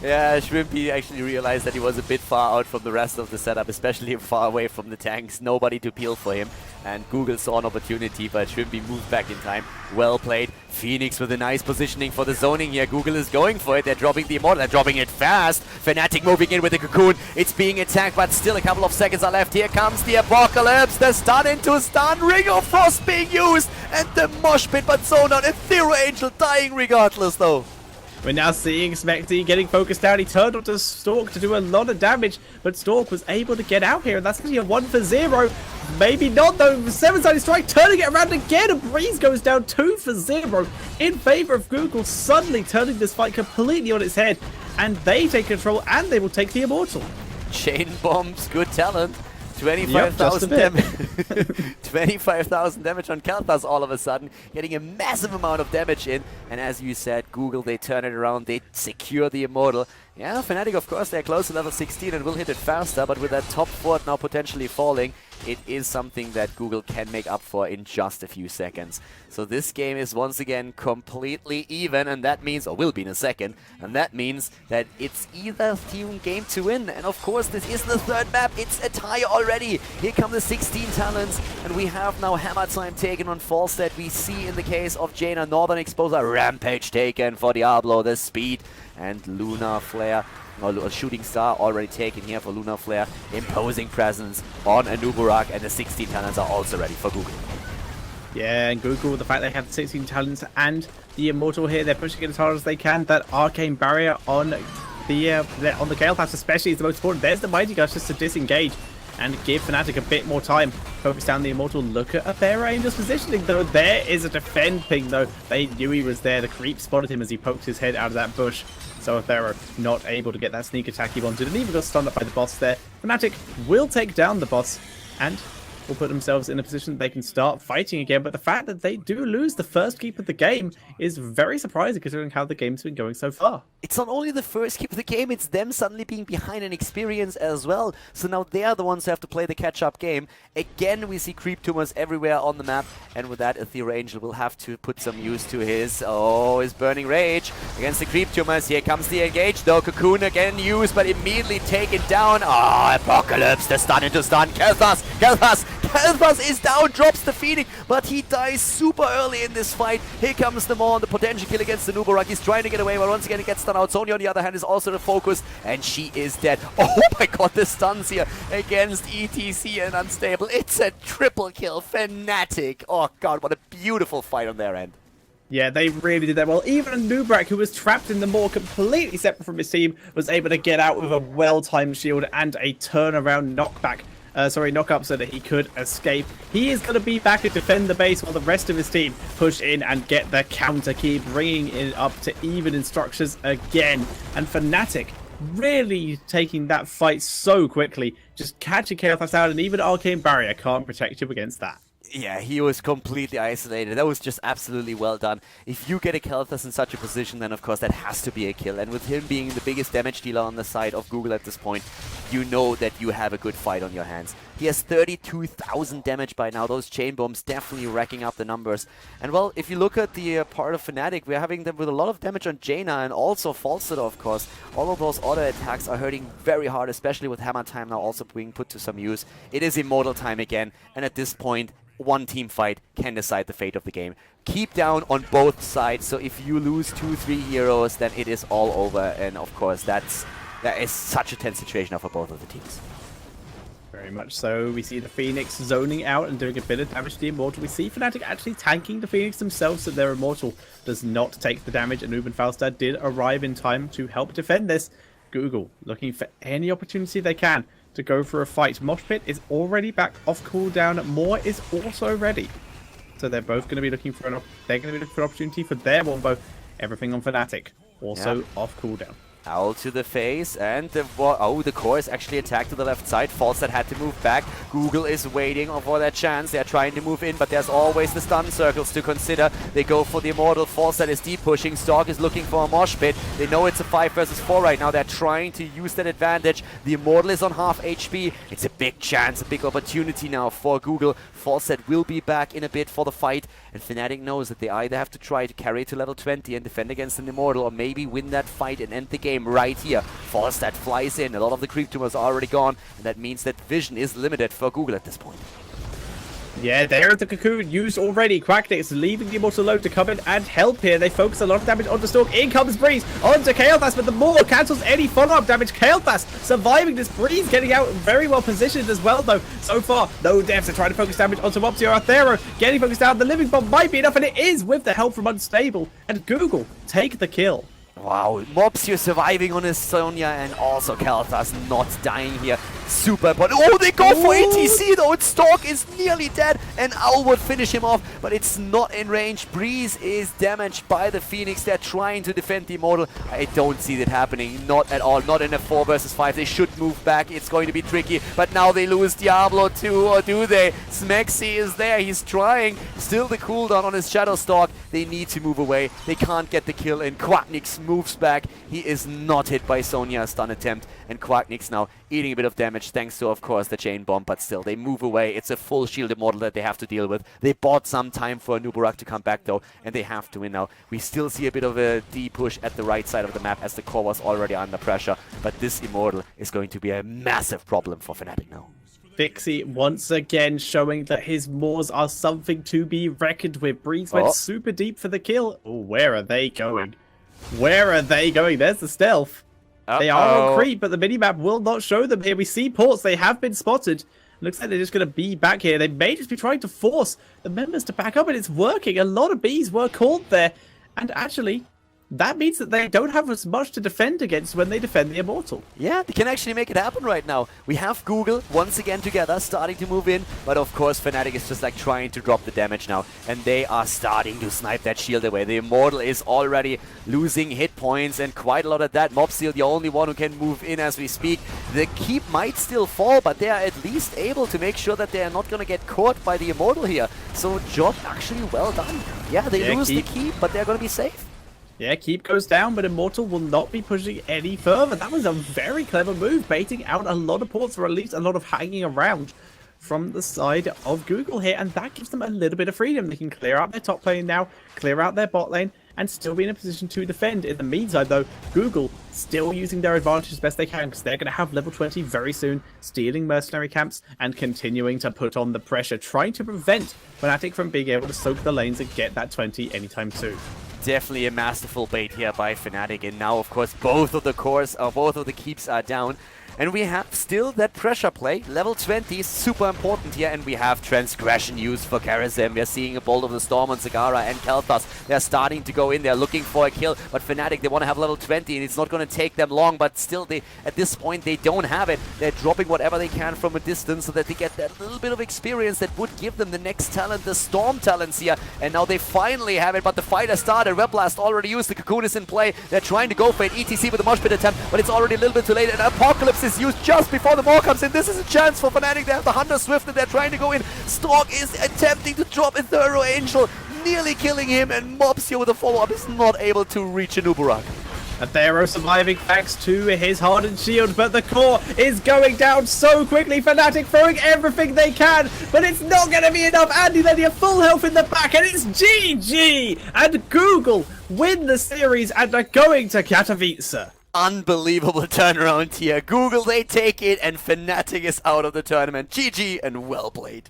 Yeah, Shrimpy actually realized that he was a bit far out from the rest of the setup, especially far away from the tanks. Nobody to peel for him, and Google saw an opportunity, but Shrimpy moved back in time. Well played. Phoenix with a nice positioning for the zoning here. Google is going for it. They're dropping the Immortal. They're dropping it fast. Fnatic moving in with the Cocoon. It's being attacked, but still a couple of seconds are left. Here comes the Apocalypse. The stun into stun. Ring of Frost being used, and the mosh pit, but zone out. Ethereal Angel dying regardless, though. We're now seeing Smecty getting focused out. He turned onto Stork to do a lot of damage, but Stork was able to get out here, and that's actually a 1 for 0. Maybe not, though. 7-sided strike, turning it around again, and Breeze goes down 2 for 0 in favor of Google, suddenly turning this fight completely on its head, and they take control, and they will take the Immortal. Chain bombs, good talent. 25,000 damage. 25,000 damage on Katowice all of a sudden, getting a massive amount of damage in. And as you said, Google, they turn it around, they secure the Immortal. Yeah, Fnatic, of course, they're close to level 16 and will hit it faster, but with that top fort now potentially falling, it is something that Google can make up for in just a few seconds. So this game is once again completely even, and that means, or will be in a second, and that means that it's either team game to win. And of course, this is the third map. It's a tie already. Here come the 16 talents, and we have now Hammer Time taken on Falstad. We see in the case of Jaina, Northern Exposure, Rampage taken for Diablo, the speed, and Lunar Flare. A Shooting Star already taken here for Lunar Flare. Imposing presence on Anuburak, and the 16 talents are also ready for Google. Yeah, and Google, the fact they have 16 talents and the Immortal here, they're pushing it as hard as they can. That Arcane Barrier on the Gale Pass especially is the most important. There's the Mighty Gush just to disengage and give Fnatic a bit more time. Focus down the Immortal. Look at a Bear Angel's positioning, though. There is a defend ping, though. They knew he was there. The creep spotted him as he poked his head out of that bush. So if they were not able to get that sneak attack he wanted, and even got stunned up by the boss there, Fnatic will take down the boss and will put themselves in a position they can start fighting again. But the fact that they do lose the first keep of the game is very surprising considering how the game's been going so far. It's not only the first keep of the game, it's them suddenly being behind in experience as well. So now they are the ones who have to play the catch-up game. Again, we see creep tumors everywhere on the map, and with that, Ethereal Angel will have to put some use to his Burning Rage against the creep tumors. Here comes the engage, though. Cocoon again used, but immediately taken down. Apocalypse, the stun into stun. Katowice is down, drops the Phoenix, but he dies super early in this fight. Here comes the Maw, the potential kill against the Nubarak. He's trying to get away, but once again, he gets stunned out. Sony, on the other hand, is also the focus, and she is dead. Oh my god, the stuns here against ETC and Unstable. It's a triple kill. Fnatic. Oh god, what a beautiful fight on their end. Yeah, they really did that well. Even Nubarak, who was trapped in the Maw, completely separate from his team, was able to get out with a well-timed shield and a turnaround knockup so that he could escape. He is going to be back to defend the base while the rest of his team push in and get the counter key, bringing it up to even in structures again. And Fnatic really taking that fight so quickly, just catching Katowice out, and even Arcane Barrier can't protect him against that. Yeah, he was completely isolated. That was just absolutely well done. If you get a Katowice in such a position, then of course that has to be a kill. And with him being the biggest damage dealer on the side of Google at this point, you know that you have a good fight on your hands. He has 32,000 damage by now. Those chain bombs definitely racking up the numbers. And well, if you look at the part of Fnatic, we're having them with a lot of damage on Jaina and also Falstad, of course. All of those auto attacks are hurting very hard, especially with Hammer Time now also being put to some use. It is Immortal time again, and at this point, one team fight can decide the fate of the game. Keep down on both sides, so if you lose 2-3 heroes, then it is all over, and of course that is such a tense situation for both of the teams. Very much so. We see the Phoenix zoning out and doing a bit of damage to the Immortal. We see Fnatic actually tanking the Phoenix themselves so their Immortal does not take the damage, and Uben Falstad did arrive in time to help defend this. Google looking for any opportunity they can to go for a fight. Mosh Pit is already back off cooldown. Moore is also ready. So they're both going to be looking for an opportunity for their wombo. Everything on Fnatic also off cooldown. Owl to the face, and the core is actually attacked to the left side. Falstad had to move back. Google is waiting for their chance. They're trying to move in, but there's always the stun circles to consider. They go for the Immortal. Falstad is deep pushing. Stork is looking for a mosh pit. They know it's a 5 versus 4 right now. They're trying to use that advantage. The Immortal is on half HP. It's a big chance, a big opportunity now for Google. Falstad will be back in a bit for the fight, and Fnatic knows that they either have to try to carry it to level 20 and defend against an Immortal, or maybe win that fight and end the game right here. Falstad flies in. A lot of the creep tumors are already gone, and that means that vision is limited for Google at this point. Yeah, there's the Cocoon used already. Quacknix leaving the Immortal alone to come in and help here. They focus a lot of damage onto Stork. In comes Breeze onto Katowice, but the Maw cancels any follow-up damage. Katowice surviving this. Breeze getting out very well positioned as well, though. So far, no deaths. They're trying to focus damage onto Mopsio. Arthero getting focused down. The Living Bomb might be enough, and it is with the help from Unstable. And Google take the kill. Wow, Mopsio surviving on his Sonya, and also Katowice not dying here. super important. Oh, they go for ATC though. Stork is nearly dead, and Owl would finish him off, but it's not in range. Breeze is damaged by the Phoenix. They're trying to defend the Immortal. I don't see that happening. Not at all. Not in a 4 versus 5. They should move back. It's going to be tricky, but now they lose Diablo too, or do they? Smexy is there. He's trying. Still the cooldown on his Shadow Stalk. They need to move away. They can't get the kill, and Quacknix moves back. He is not hit by Sonya's stun attempt, and Quacknix now eating a bit of damage thanks to, of course, the chain bomb, but still, they move away. It's a full shield Immortal that they have to deal with. They bought some time for Nubarak to come back, though, and they have to win now. We still see a bit of a D-push at the right side of the map as the core was already under pressure, but this Immortal is going to be a massive problem for Fnatic now. Fixie once again showing that his Moors are something to be reckoned with. Breeze went super deep for the kill. Oh, where are they going? Where are they going? There's the stealth. They are on creep, but the minimap will not show them here. We see ports. They have been spotted. Looks like they're just going to be back here. They may just be trying to force the members to back up, and it's working. A lot of Bs were called there. And actually, that means that they don't have as much to defend against when they defend the Immortal. Yeah, they can actually make it happen right now. We have Google once again together, starting to move in, but of course Fnatic is just like trying to drop the damage now, and they are starting to snipe that shield away. The Immortal is already losing hit points and quite a lot of that. Mobsteel, the only one who can move in as we speak. The keep might still fall, but they are at least able to make sure that they are not going to get caught by the Immortal here. So job actually well done. Yeah, they lose the keep, but they're going to be safe. Yeah, keep goes down, but Immortal will not be pushing any further. That was a very clever move, baiting out a lot of ports, or at least a lot of hanging around from the side of Google here, and that gives them a little bit of freedom. They can clear out their top lane now, clear out their bot lane, and still be in a position to defend. In the meantime, though, Google still using their advantage as best they can, because they're going to have level 20 very soon, stealing mercenary camps and continuing to put on the pressure, trying to prevent Fnatic from being able to soak the lanes and get that 20 anytime soon. Definitely a masterful bait here by Fnatic, and now of course both of the keeps are down. And we have still that pressure play. Level 20 is super important here, and we have Transgression used for Karazem. We're seeing a Bolt of the Storm on Zagara and Kel'Thas. They're starting to go in there looking for a kill, but Fnatic, they want to have level 20, and it's not going to take them long, but still, at this point, they don't have it. They're dropping whatever they can from a distance so that they get that little bit of experience that would give them the next talent, the Storm talents here. And now they finally have it, but the fight has started. Red Blast already used. The Cocoon is in play. They're trying to go for it. ETC with a Mosh Pit attempt, but it's already a little bit too late, and Apocalypse is used just before the Maw comes in. This is a chance for Fnatic. They have the Hunter Swift and they're trying to go in. Stork is attempting to drop a Thorough Angel, nearly killing him, and Mobsteel with a follow-up is not able to reach a Nubarak. A Thero surviving thanks to his hardened shield, but the core is going down so quickly. Fnatic throwing everything they can, but it's not going to be enough. Andy Lenny full health in the back, and it's GG! And Google win the series and are going to Katowice. Unbelievable turnaround here. Google, they take it, and Fnatic is out of the tournament. GG and well played.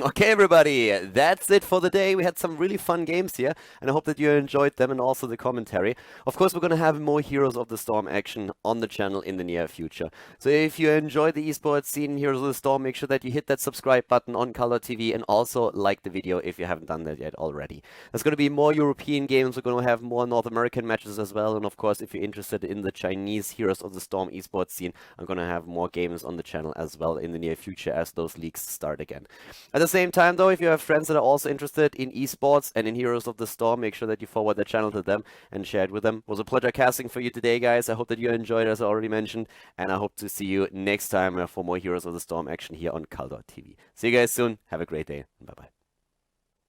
Okay, everybody, that's it for the day. We had some really fun games here, and I hope that you enjoyed them and also the commentary. Of course, we're going to have more Heroes of the Storm action on the channel in the near future. So if you enjoy the esports scene, Heroes of the Storm, make sure that you hit that subscribe button on Khaldor TV and also like the video if you haven't done that yet already. There's going to be more European games. We're going to have more North American matches as well. And of course, if you're interested in the Chinese Heroes of the Storm esports scene, I'm going to have more games on the channel as well in the near future as those leagues start again. At the same time, though, if you have friends that are also interested in esports and in Heroes of the Storm, make sure that you forward the channel to them and share it with them. It was a pleasure casting for you today, guys. I hope that you enjoyed, as I already mentioned, and I hope to see you next time for more Heroes of the Storm action here on Khaldor TV. See you guys soon. Have a great day. Bye-bye.